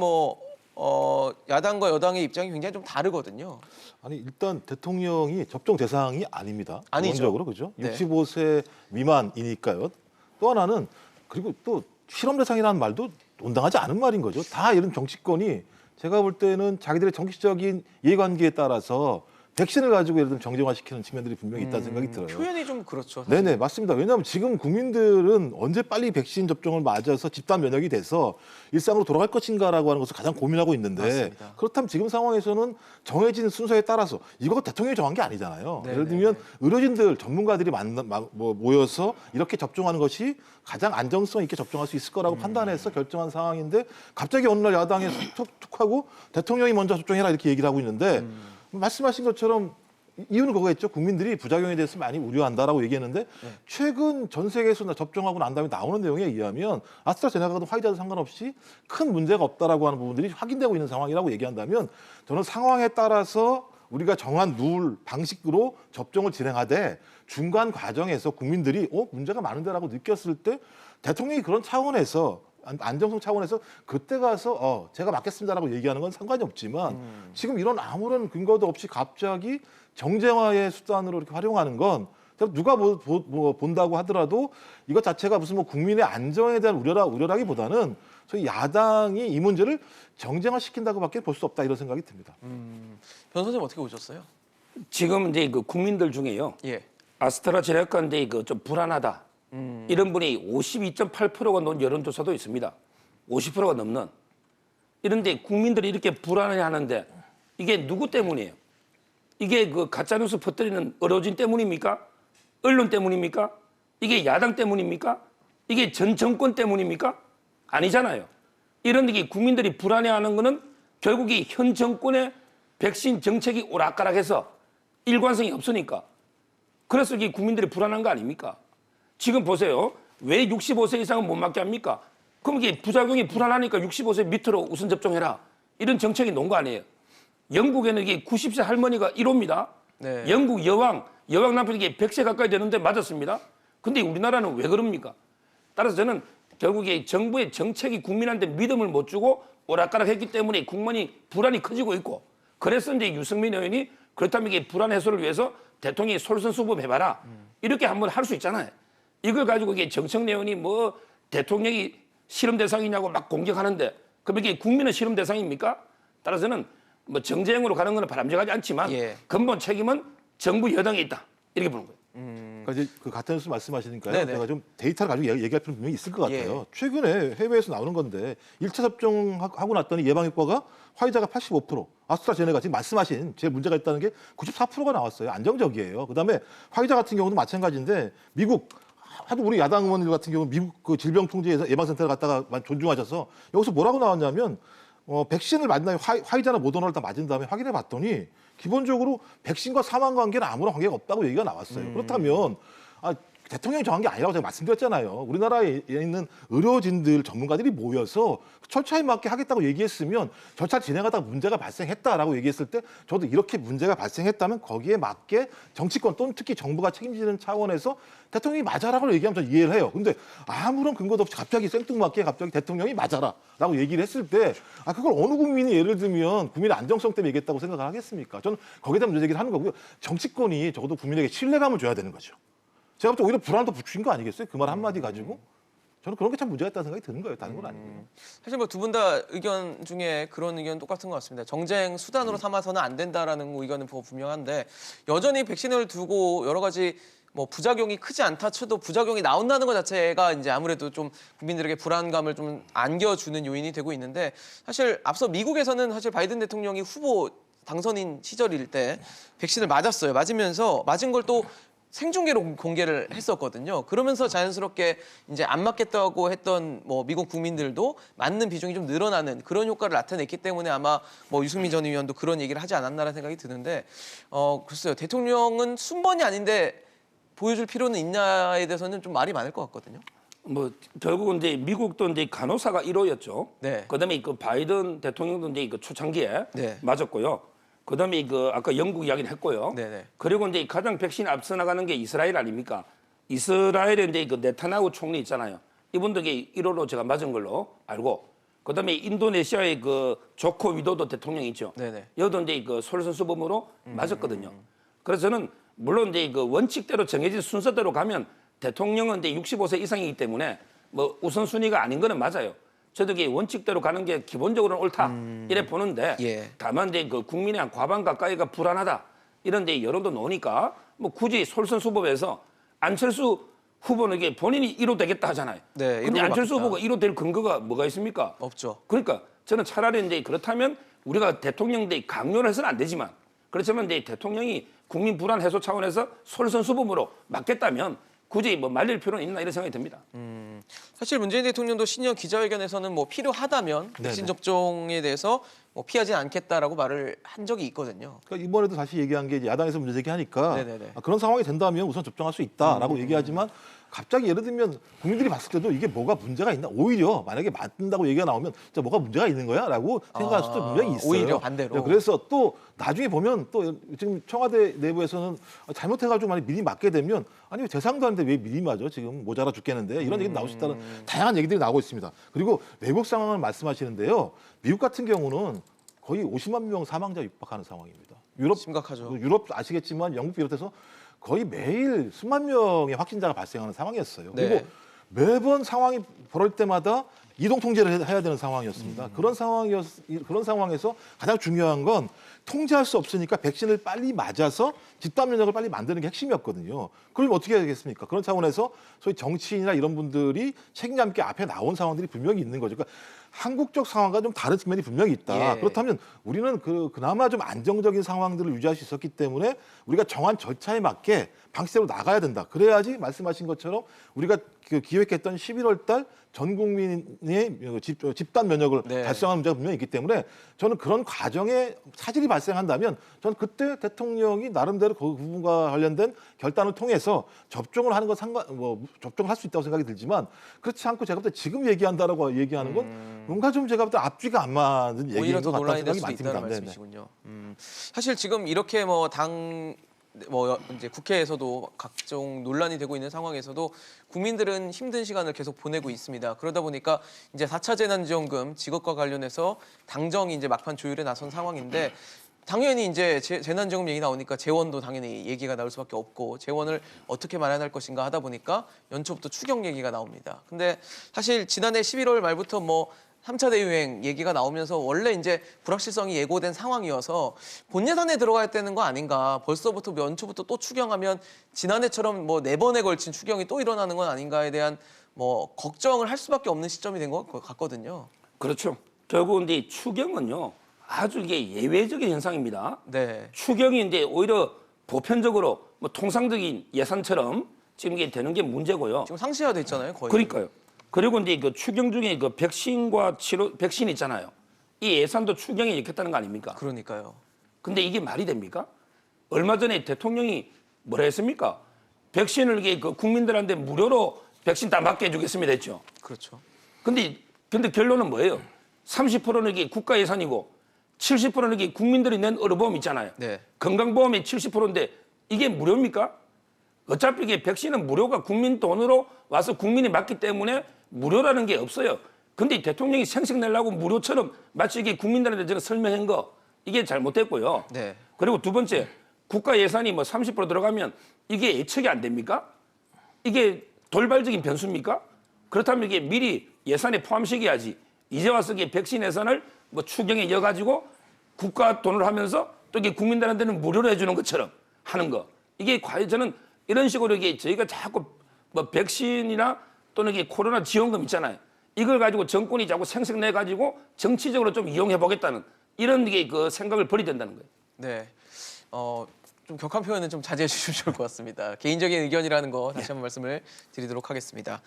야당과 여당의 입장이 굉장히 좀 다르거든요. 아니 일단 대통령이 접종 대상이 아닙니다. 아니죠. 기본적으로 그죠? 네. 65세 미만이니까요. 또 하나는 그리고 또 실험 대상이라는 말도 온당하지 않은 말인 거죠. 다 이런 정치권이 제가 볼 때는 자기들의 정치적인 이해관계에 따라서 백신을 가지고 예를 들면 정쟁화시키는 측면들이 분명히 있다는 생각이 들어요. 표현이 좀 그렇죠. 사실. 네네 맞습니다. 왜냐하면 지금 국민들은 언제 빨리 백신 접종을 맞아서 집단 면역이 돼서 일상으로 돌아갈 것인가라고 하는 것을 가장 고민하고 있는데, 맞습니다. 그렇다면 지금 상황에서는 정해진 순서에 따라서 이거 대통령이 정한 게 아니잖아요. 네네네. 예를 들면 의료진들 전문가들이 모여서 이렇게 접종하는 것이 가장 안정성 있게 접종할 수 있을 거라고 판단해서 결정한 상황인데, 갑자기 어느 날 야당에 툭툭하고 대통령이 먼저 접종해라 이렇게 얘기를 하고 있는데, 말씀하신 것처럼 이유는 그거겠죠. 국민들이 부작용에 대해서 많이 우려한다라고 얘기했는데, 최근 전 세계에서 접종하고 난 다음에 나오는 내용에 의하면 아스트라제네카든 화이자든 상관없이 큰 문제가 없다라고 하는 부분들이 확인되고 있는 상황이라고 얘기한다면, 저는 상황에 따라서 우리가 정한 룰 방식으로 접종을 진행하되 중간 과정에서 국민들이 문제가 많은데라고 느꼈을 때 대통령이 그런 차원에서 안정성 차원에서 그때 가서 제가 맞겠습니다라고 얘기하는 건 상관이 없지만, 지금 이런 아무런 근거도 없이 갑자기 정쟁화의 수단으로 이렇게 활용하는 건 누가 본다고 하더라도 이것 자체가 무슨 국민의 안정에 대한 우려라기보다는 저희 야당이 이 문제를 정쟁화시킨다고밖에 볼 수 없다 이런 생각이 듭니다. 변호사님 어떻게 보셨어요? 지금 이제 그 국민들 중에요. 예. 아스트라제네카인데 좀 불안하다. 이런 분이 52.8%가 넘는 여론조사도 있습니다. 50%가 넘는. 이런데 국민들이 이렇게 불안해하는데 이게 누구 때문이에요? 이게 그 가짜뉴스 퍼뜨리는 의료진 때문입니까? 언론 때문입니까? 이게 야당 때문입니까? 이게 전 정권 때문입니까? 아니잖아요. 이런 게 국민들이 불안해하는 거는 결국 이 현 정권의 백신 정책이 오락가락해서 일관성이 없으니까. 그래서 이게 국민들이 불안한 거 아닙니까? 지금 보세요. 왜 65세 이상은 못 맞게 합니까? 그럼 이게 부작용이 불안하니까 65세 밑으로 우선 접종해라. 이런 정책이 놓은 거 아니에요. 영국에는 이게 90세 할머니가 1호입니다. 네. 영국 여왕 남편이 이게 100세 가까이 되는데 맞았습니다. 근데 우리나라는 왜 그럽니까? 따라서 저는 결국에 정부의 정책이 국민한테 믿음을 못 주고 오락가락했기 때문에 국민이 불안이 커지고 있고, 그래서 이제 유승민 의원이 그렇다면 이게 불안 해소를 위해서 대통령이 솔선수범해봐라. 이렇게 한번 할 수 있잖아요. 이걸 가지고 이게 정청래 의원이 대통령이 실험 대상이냐고 막 공격하는데, 그럼 이게 국민은 실험 대상입니까? 따라서는 정쟁으로 가는 건 바람직하지 않지만 예. 근본 책임은 정부 여당에 있다. 이렇게 보는 거예요. 그러니까 이제 그 같은 뉴스 말씀하시니까요. 네네. 제가 좀 데이터를 가지고 얘기할 필요 분명히 있을 것 같아요. 예. 최근에 해외에서 나오는 건데 1차 접종하고 났더니 예방 효과가 화이자가 85%, 아스트라제네카 지금 말씀하신 제일 문제가 있다는 게 94%가 나왔어요. 안정적이에요. 그다음에 화이자 같은 경우도 마찬가지인데, 미국 하도 우리 야당 의원들 같은 경우 미국 그 질병통제 예방센터를 갔다가 존중하셔서 여기서 뭐라고 나왔냐면, 백신을 맞은 다음에 화이자나 모더나를 다 맞은 다음에 확인해 봤더니 기본적으로 백신과 사망 관계는 아무런 관계가 없다고 얘기가 나왔어요. 그렇다면 대통령이 정한 게 아니라고 제가 말씀드렸잖아요. 우리나라에 있는 의료진들 전문가들이 모여서 절차에 맞게 하겠다고 얘기했으면 절차 진행하다가 문제가 발생했다라고 얘기했을 때, 저도 이렇게 문제가 발생했다면 거기에 맞게 정치권 또는 특히 정부가 책임지는 차원에서 대통령이 맞아라고 얘기하면 저는 이해를 해요. 근데 아무런 근거도 없이 갑자기 생뚱맞게 갑자기 대통령이 맞아라라고 얘기를 했을 때, 그걸 어느 국민이 예를 들면 국민의 안정성 때문에 얘기했다고 생각을 하겠습니까? 저는 거기에 대한 문제 제기를 하는 거고요. 정치권이 적어도 국민에게 신뢰감을 줘야 되는 거죠. 제가 볼 때 오히려 불안을 더 붙인 거 아니겠어요? 그 말 한마디 가지고. 저는 그런 게 참 문제가 있다는 생각이 드는 거예요. 다른 건 아니고요. 사실 두 분 다 의견 중에 그런 의견 똑같은 것 같습니다. 정쟁 수단으로 삼아서는 안 된다라는 의견은 분명한데, 여전히 백신을 두고 여러 가지 뭐 부작용이 크지 않다 쳐도 부작용이 나온다는 것 자체가 이제 아무래도 좀 국민들에게 불안감을 좀 안겨주는 요인이 되고 있는데 사실 앞서 미국에서는 사실 바이든 대통령이 후보 당선인 시절일 때 백신을 맞았어요. 맞으면서 맞은 걸 또 생중계로 공개를 했었거든요. 그러면서 자연스럽게 이제 안 맞겠다고 했던 뭐 미국 국민들도 맞는 비중이 좀 늘어나는 그런 효과를 나타냈기 때문에 아마 뭐 유승민 전 의원도 그런 얘기를 하지 않았나라는 생각이 드는데 글쎄요. 대통령은 순번이 아닌데 보여줄 필요는 있냐에 대해서는 좀 말이 많을 것 같거든요. 뭐 결국은 이제 미국도 이제 간호사가 1호였죠. 네. 그다음에 그 바이든 대통령도 이제 그 초창기에 네. 맞았고요. 그다음에 그 아까 영국 이야기는 했고요. 네네. 그리고 이제 가장 백신 앞서 나가는 게 이스라엘 아닙니까? 이스라엘에 이제 그 네타냐후 총리 있잖아요. 이분도 1호로 제가 맞은 걸로 알고. 그다음에 인도네시아의 그 조코 위도도 대통령 있죠. 네네. 여도 이제 그 솔선수범으로 맞았거든요. 그래서 저는 물론 이제 그 원칙대로 정해진 순서대로 가면 대통령은 이제 65세 이상이기 때문에 뭐 우선순위가 아닌 거는 맞아요. 저도 이게 원칙대로 가는 게 기본적으로는 옳다 이래 보는데 예. 다만 이제 그 국민의 한 과반 가까이가 불안하다 이런 데 여론도 나오니까 뭐 굳이 솔선수범해서 안철수 후보는 이게 본인이 1호 되겠다 하잖아요. 네, 근데 1호로 안철수 바뀌었다. 후보가 1호 될 근거가 뭐가 있습니까? 없죠. 그러니까 저는 차라리 이제 그렇다면 우리가 대통령대 강요를 해서는 안 되지만 그렇지만 이제 대통령이 국민 불안 해소 차원에서 솔선수범으로 맞겠다면 굳이 뭐 말릴 필요는 있나 이런 생각이 듭니다. 사실 문재인 대통령도 신년 기자회견에서는 뭐 필요하다면 백신 접종에 대해서 뭐 피하지 않겠다라고 말을 한 적이 있거든요. 그러니까 이번에도 다시 얘기한 게 이제 야당에서 문제 제기하니까 네네네. 그런 상황이 된다면 우선 접종할 수 있다라고 얘기하지만 갑자기 예를 들면 국민들이 봤을 때도 이게 뭐가 문제가 있나 오히려 만약에 맞는다고 얘기가 나오면 진짜 뭐가 문제가 있는 거야라고 생각할 수도 분명히 있어요. 오히려 반대로. 네, 그래서 또 나중에 보면 또 지금 청와대 내부에서는 잘못해가지고 만약 미리 맞게 되면 아니 재상도 하는데 왜 미리 맞아 지금 모자라 죽겠는데 이런 얘기 나올 수 있다는 다양한 얘기들이 나오고 있습니다. 그리고 외국 상황을 말씀하시는데요. 미국 같은 경우는 거의 50만 명 사망자 육박하는 상황입니다. 심각하죠. 유럽 아시겠지만 영국 비롯해서 거의 매일 수만 명의 확진자가 발생하는 상황이었어요. 네. 그리고 매번 상황이 벌어질 때마다 이동 통제를 해야 되는 상황이었습니다. 그런 상황에서 가장 중요한 건 통제할 수 없으니까 백신을 빨리 맞아서 집단 면역을 빨리 만드는 게 핵심이었거든요. 그럼 어떻게 해야 되겠습니까? 그런 차원에서 소위 정치인이나 이런 분들이 책임감 있게 앞에 나온 상황들이 분명히 있는 거죠. 그러니까 한국적 상황과 좀 다른 측면이 분명히 있다. 예. 그렇다면 우리는 그나마 좀 안정적인 상황들을 유지할 수 있었기 때문에 우리가 정한 절차에 맞게 방식대로 나가야 된다. 그래야지 말씀하신 것처럼 우리가 기획했던 11월 달 전 국민의 집단 면역을 네. 달성하는 문제가 분명히 있기 때문에 저는 그런 과정에 차질이 발생한다면 저는 그때 대통령이 나름대로 그 부분과 관련된 결단을 통해서 접종을 하는 건 접종을 할 수 있다고 생각이 들지만 그렇지 않고 제가 볼 때 지금 얘기한다라고 얘기하는 건 뭔가 좀 제가 볼 때 앞뒤가 안 맞는 얘기인 오히려 것 더 같다는 논란이 될 생각이 수도 많습니다. 있다는 네네. 말씀이시군요. 사실 지금 이렇게 이제 국회에서도 각종 논란이 되고 있는 상황에서도 국민들은 힘든 시간을 계속 보내고 있습니다. 그러다 보니까 이제 4차 재난지원금 지급과 관련해서 당정이 이제 막판 조율에 나선 상황인데 당연히 이제 재난지원금 얘기 나오니까 재원도 당연히 얘기가 나올 수밖에 없고 재원을 어떻게 마련할 것인가 하다 보니까 연초부터 추경 얘기가 나옵니다. 근데 사실 지난해 11월 말부터 3차 대유행 얘기가 나오면서 원래 이제 불확실성이 예고된 상황이어서 본 예산에 들어가야 되는 거 아닌가. 벌써부터 연초부터 또 추경하면 지난해처럼 4번에 걸친 추경이 또 일어나는 건 아닌가에 대한 걱정을 할 수밖에 없는 시점이 된 것 같거든요. 그렇죠. 결국 이제 추경은요 아주 이게 예외적인 현상입니다. 네. 추경이 이제 오히려 보편적으로 통상적인 예산처럼 지금 이게 되는 게 문제고요. 지금 상시화돼 있잖아요, 거의. 그러니까요. 그리고 이제 그 추경 중에 그 백신과 백신 있잖아요. 이 예산도 추경에 넣겠다는 거 아닙니까? 그러니까요. 근데 이게 말이 됩니까? 얼마 전에 대통령이 뭐라 했습니까? 백신을 이게 그 국민들한테 무료로 백신 다 맞게 해주겠습니다 했죠. 그렇죠. 근데 결론은 뭐예요? 30%는 이게 국가 예산이고 70%는 이게 국민들이 낸 의료보험 있잖아요. 네. 건강보험이 70%인데 이게 무료입니까? 어차피 이게 백신은 무료가 국민 돈으로 와서 국민이 맞기 때문에 무료라는 게 없어요. 근데 대통령이 생색내려고 무료처럼 마치 이게 국민들한테 제가 설명한 거 이게 잘못됐고요. 네. 그리고 두 번째 국가 예산이 30% 들어가면 이게 예측이 안 됩니까? 이게 돌발적인 변수입니까? 그렇다면 이게 미리 예산에 포함시켜야지. 이제 와서 이게 백신 예산을 추경에 이어가지고 국가 돈을 하면서 또 이게 국민들한테는 무료로 해주는 것처럼 하는 거. 이게 과연 저는 이런 식으로 이게 저희가 자꾸 뭐 백신이나 또는 이게 코로나 지원금 있잖아요. 이걸 가지고 정권이 자꾸 생색내 가지고 정치적으로 좀 이용해 보겠다는 이런 게 그 생각을 버려야 된다는 거예요. 네. 좀 격한 표현은 좀 자제해 주시면 좋을 것 같습니다. 개인적인 의견이라는 거 다시 한번 말씀을 드리도록 하겠습니다.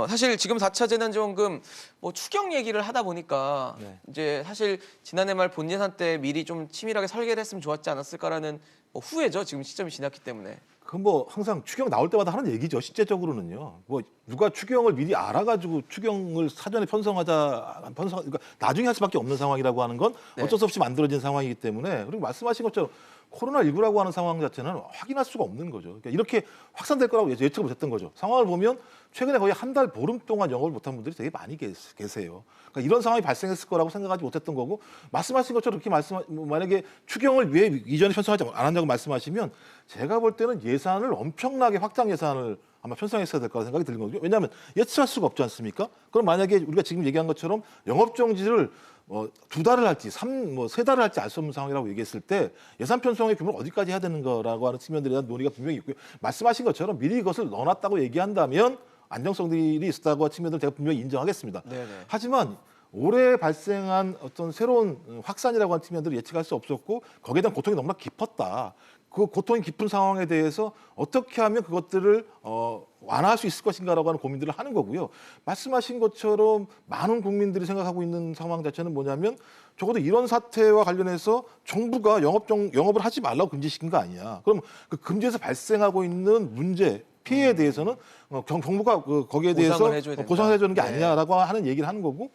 사실 지금 4차 재난지원금 뭐 추경 얘기를 하다 보니까 이제 사실 지난해 말 본 예산 때 미리 좀 치밀하게 설계를 했으면 좋았지 않았을까라는 뭐 후회죠. 지금 시점이 지났기 때문에. 그 뭐 항상 추경 나올 때마다 하는 얘기죠. 실제적으로는요. 뭐 누가 추경을 미리 알아가지고 추경을 사전에 그러니까 나중에 할 수밖에 없는 상황이라고 하는 건 어쩔 수 없이 만들어진 상황이기 때문에 그리고 말씀하신 것처럼 코로나19라고 하는 상황 자체는 확인할 수가 없는 거죠. 그러니까 이렇게 확산될 거라고 예측을 못했던 거죠. 상황을 보면 최근에 거의 한 달 보름 동안 영업을 못한 분들이 되게 많이 계세요. 그러니까 이런 상황이 발생했을 거라고 생각하지 못했던 거고 말씀하신 것처럼 이렇게 만약에 추경을 왜 이전에 편성하지 안 한다고 말씀하시면 제가 볼 때는 예산을 엄청나게 확장 예산을 아마 편성했어야 될 거라 생각이 드는 거죠. 왜냐하면 예측할 수가 없지 않습니까? 그럼 만약에 우리가 지금 얘기한 것처럼 영업 정지를 2달을 할지, 3달을 할지 알 수 없는 상황이라고 얘기했을 때 예산 편성의 규모를 어디까지 해야 되는 거라고 하는 측면들에 대한 논의가 분명히 있고요. 말씀하신 것처럼 미리 이것을 넣어놨다고 얘기한다면 안정성들이 있었다고 하는 측면들 제가 분명히 인정하겠습니다. 네네. 하지만 올해 발생한 어떤 새로운 확산이라고 하는 측면들을 예측할 수 없었고 거기에 대한 고통이 너무나 깊었다. 그 고통이 깊은 상황에 대해서 어떻게 하면 그것들을 완화할 수 있을 것인가라고 하는 고민들을 하는 거고요. 말씀하신 것처럼 많은 국민들이 생각하고 있는 상황 자체는 뭐냐면 적어도 이런 사태와 관련해서 정부가 영업을 하지 말라고 금지시킨 거 아니야. 그럼 그 금지에서 발생하고 있는 문제, 피해에 대해서는 정부가 거기에 대해서 보상을 해주는 게 아니냐라고 하는 얘기를 하는 거고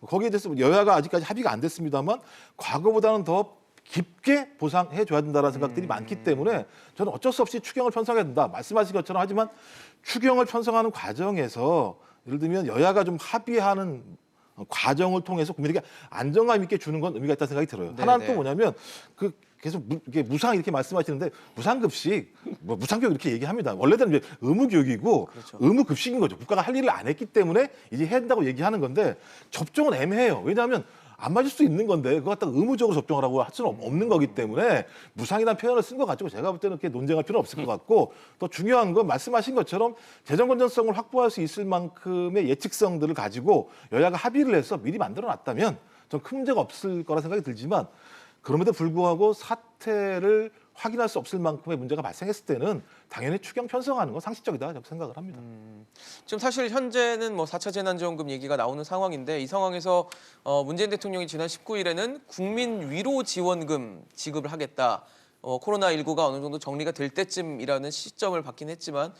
거기에 대해서 여야가 아직까지 합의가 안 됐습니다만 과거보다는 더 깊게 보상해 줘야 된다는 생각들이 많기 때문에 저는 어쩔 수 없이 추경을 편성해야 된다. 말씀하신 것처럼 하지만 추경을 편성하는 과정에서 예를 들면 여야가 좀 합의하는 과정을 통해서 국민에게 안정감 있게 주는 건 의미가 있다는 생각이 들어요. 네네. 하나는 또 뭐냐면 계속 이게 무상 이렇게 말씀하시는데 무상급식, 무상교육 이렇게 얘기합니다. 원래는 이제 의무교육이고 그렇죠. 의무급식인 거죠. 국가가 할 일을 안 했기 때문에 이제 해야 된다고 얘기하는 건데 접종은 애매해요. 왜냐하면 안 맞을 수 있는 건데 그거 갖다가 의무적으로 접종을 하고 할 수는 없는 거기 때문에 무상이라는 표현을 쓴 것 가지고 제가 볼 때는 그렇게 논쟁할 필요는 없을 것 같고 또 중요한 건 말씀하신 것처럼 재정 건전성을 확보할 수 있을 만큼의 예측성들을 가지고 여야가 합의를 해서 미리 만들어 놨다면 좀 큰 문제가 없을 거라 생각이 들지만 그럼에도 불구하고 사태를 확인할 수 없을 만큼의 문제가 발생했을 때는 당연히 추경 편성하는 건 상식적이다 저는 생각을 합니다. 지금 사실 현재는 뭐 4차 재난지원금 얘기가 나오는 상황인데 이 상황에서 문재인 대통령이 지난 19일에는 국민 위로 지원금 지급을 하겠다. 코로나19가 어느 정도 정리가 될 때쯤이라는 시점을 받긴 했지만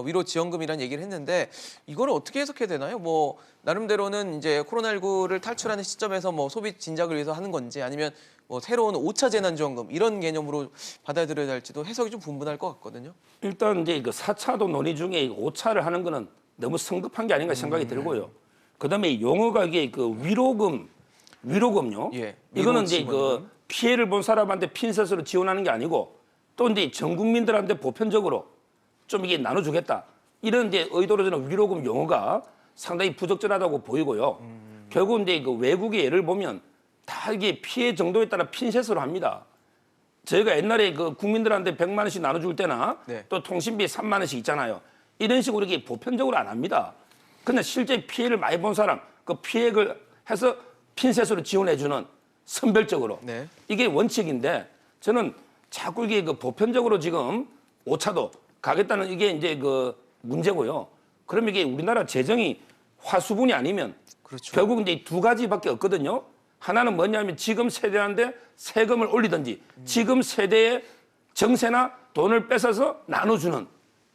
위로 지원금이라는 얘기를 했는데 이거를 어떻게 해석해야 되나요? 뭐 나름대로는 이제 코로나19를 탈출하는 시점에서 뭐 소비 진작을 위해서 하는 건지 아니면 뭐 새로운 5차 재난지원금 이런 개념으로 받아들여야 할지도 해석이 좀 분분할 것 같거든요. 일단 이제 그 4차도 논의 중에 5차를 하는 거는 너무 성급한 게 아닌가 생각이 들고요. 그다음에 용어가 이게 그 위로금요. 예, 이거는 위로 이제 지원금. 그 피해를 본 사람한테 핀셋으로 지원하는 게 아니고 또 이제 전 국민들한테 보편적으로 좀 이게 나눠주겠다. 이런 이제 의도로 저는 위로금 용어가 상당히 부적절하다고 보이고요. 결국 이제 그 외국의 예를 보면 다 이게 피해 정도에 따라 핀셋으로 합니다. 저희가 옛날에 그 국민들한테 100만 원씩 나눠줄 때나 네. 또 통신비 3만 원씩 있잖아요. 이런 식으로 이렇게 보편적으로 안 합니다. 근데 실제 피해를 많이 본 사람 그 피해를 해서 핀셋으로 지원해주는 선별적으로 네. 이게 원칙인데 저는 자꾸 이게 그 보편적으로 지금 5차도 가겠다는 이게 이제 그 문제고요. 그럼 이게 우리나라 재정이 화수분이 아니면 그렇죠. 결국 이제 두 가지밖에 없거든요. 하나는 뭐냐면 지금 세대한테 세금을 올리든지 지금 세대의 정세나 돈을 뺏어서 나눠주는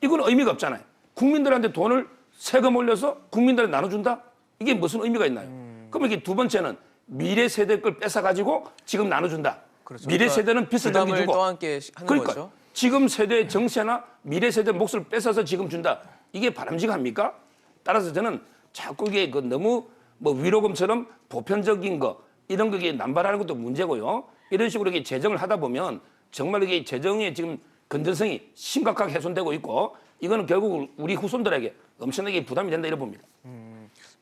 이건 의미가 없잖아요. 국민들한테 돈을 세금 올려서 국민들한테 나눠준다? 이게 무슨 의미가 있나요? 그럼 이게 두 번째는 미래 세대 걸 뺏어가지고 지금 나눠준다. 그렇죠. 미래 세대는 빚을 부담을 넘겨주고 또 함께 하는 그러니까 거죠. 지금 세대의 정세나 미래 세대 몫을 뺏어서 지금 준다. 이게 바람직합니까? 따라서 저는 자꾸 이게 그 너무 뭐 위로금처럼 보편적인 거 이런 거에 남발하는 것도 문제고요. 이런 식으로 이게 재정을 하다 보면 정말 이게 재정의 지금 건전성이 심각하게 훼손되고 있고 이거는 결국 우리 후손들에게 엄청나게 부담이 된다 이렇게 봅니다.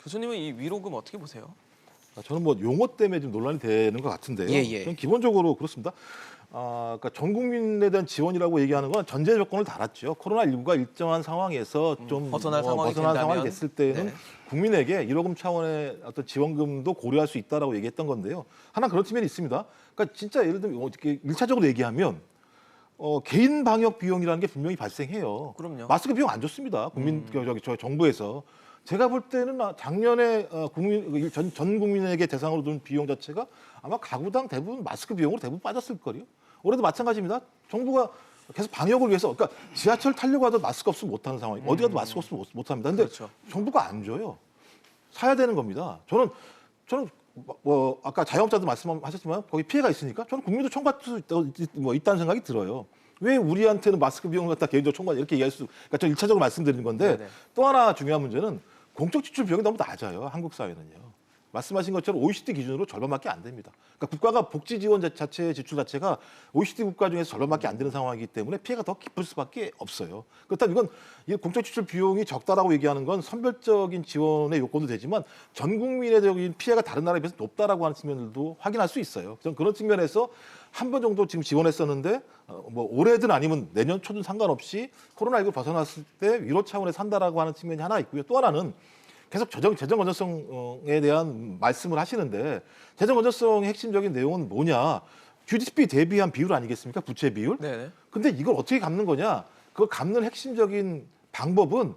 교수님은 이 위로금 어떻게 보세요? 저는 뭐 용어 때문에 좀 논란이 되는 것 같은데요. 예, 예. 저는 기본적으로 그렇습니다. 그러니까 전 국민에 대한 지원이라고 얘기하는 건 전제 조건을 달았죠. 코로나19가 일정한 상황에서 좀 벗어난 상황이 된다면? 됐을 때는 네. 국민에게 1억 원 차원의 어떤 지원금도 고려할 수 있다라고 얘기했던 건데요. 하나 그런 측면이 있습니다. 그러니까 진짜 예를 들면 어떻게 1차적으로 얘기하면 개인 방역 비용이라는 게 분명히 발생해요. 그럼요. 마스크 비용 안 줬습니다. 저 정부에서. 제가 볼 때는 작년에 전 국민에게 대상으로 둔 비용 자체가 아마 가구당 대부분 마스크 비용으로 대부분 빠졌을 거예요. 올해도 마찬가지입니다. 정부가 계속 방역을 위해서, 그러니까 지하철 타려고 하도 마스크 없으면 못하는 상황이고 어디 가도 마스크 없으면 못합니다. 근데 그렇죠. 정부가 안 줘요. 사야 되는 겁니다. 저는 뭐 아까 자영업자도 말씀하셨지만 거기 피해가 있으니까 저는 국민도 총괄할 수 있다는 생각이 들어요. 왜 우리한테는 마스크 비용을 갖다 개인적으로 총괄 이렇게 얘기할 수? 그러니까 저 1차적으로 말씀드리는 건데 네네. 또 하나 중요한 문제는 공적 지출 비용이 너무 낮아요. 한국 사회는요. 말씀하신 것처럼 OECD 기준으로 절반밖에 안 됩니다. 그러니까 국가가 복지 지원 자체의 지출 자체가 OECD 국가 중에서 절반밖에 안 되는 상황이기 때문에 피해가 더 깊을 수밖에 없어요. 그렇다면 이 공적 지출 비용이 적다라고 얘기하는 건 선별적인 지원의 요건도 되지만 전 국민의 피해가 다른 나라에 비해서 높다라고 하는 측면들도 확인할 수 있어요. 저는 그런 측면에서 한 번 정도 지금 지원했었는데 뭐 올해든 아니면 내년 초든 상관없이 코로나19 벗어났을 때 위로 차원에서 한다라고 하는 측면이 하나 있고요. 또 하나는 계속 재정 건전성에 대한 말씀을 하시는데 재정 건전성의 핵심적인 내용은 뭐냐? GDP 대비한 비율 아니겠습니까? 부채 비율. 네네. 근데 이걸 어떻게 갚는 거냐? 그걸 갚는 핵심적인 방법은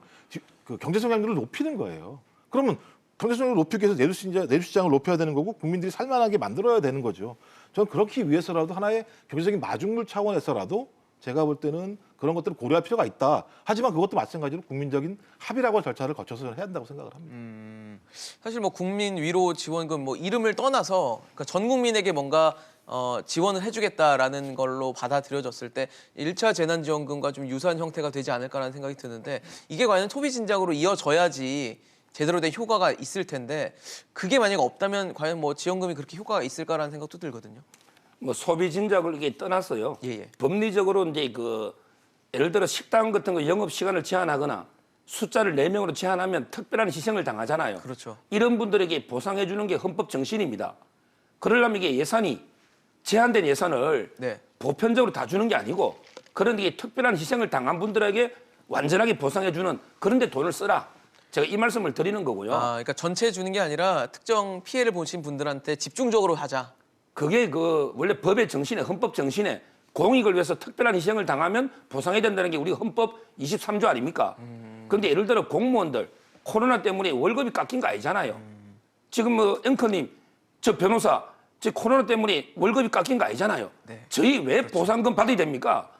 그 경제 성장률을 높이는 거예요. 그러면 경제 성장률을 높이기 위해서 내수 시장을 높여야 되는 거고 국민들이 살만하게 만들어야 되는 거죠. 저는 그렇기 위해서라도 하나의 경제적인 마중물 차원에서라도 제가 볼 때는 그런 것들을 고려할 필요가 있다. 하지만 그것도 마찬가지로 국민적인 합의라고 할 절차를 거쳐서 해야 한다고 생각을 합니다. 사실 뭐 국민 위로 지원금 뭐 이름을 떠나서 그러니까 전 국민에게 뭔가 지원을 해주겠다라는 걸로 받아들여졌을 때 1차 재난지원금과 좀 유사한 형태가 되지 않을까라는 생각이 드는데 이게 과연 소비 진작으로 이어져야지 제대로 된 효과가 있을 텐데 그게 만약 없다면 과연 뭐 지원금이 그렇게 효과가 있을까라는 생각도 들거든요. 뭐 소비 진작을 이게 떠났어요. 예, 예. 법리적으로 이제 예를 들어 식당 같은 거 영업 시간을 제한하거나 숫자를 4명으로 제한하면 특별한 희생을 당하잖아요. 그렇죠. 이런 분들에게 보상해 주는 게 헌법 정신입니다. 그러려면 이게 예산이 제한된 예산을 네. 보편적으로 다 주는 게 아니고 그런 게 특별한 희생을 당한 분들에게 완전하게 보상해 주는 그런 데 돈을 쓰라. 제가 이 말씀을 드리는 거고요. 그러니까 전체 주는 게 아니라 특정 피해를 보신 분들한테 집중적으로 하자. 그게 원래 법의 정신에 헌법 정신에 공익을 위해서 특별한 희생을 당하면 보상해야 된다는 게 우리 헌법 23조 아닙니까? 그런데 예를 들어 공무원들 코로나 때문에 월급이 깎인 거 아니잖아요. 지금 뭐 앵커님, 저 변호사, 저 코로나 때문에 월급이 깎인 거 아니잖아요. 네. 저희 왜 보상금 받아야 됩니까?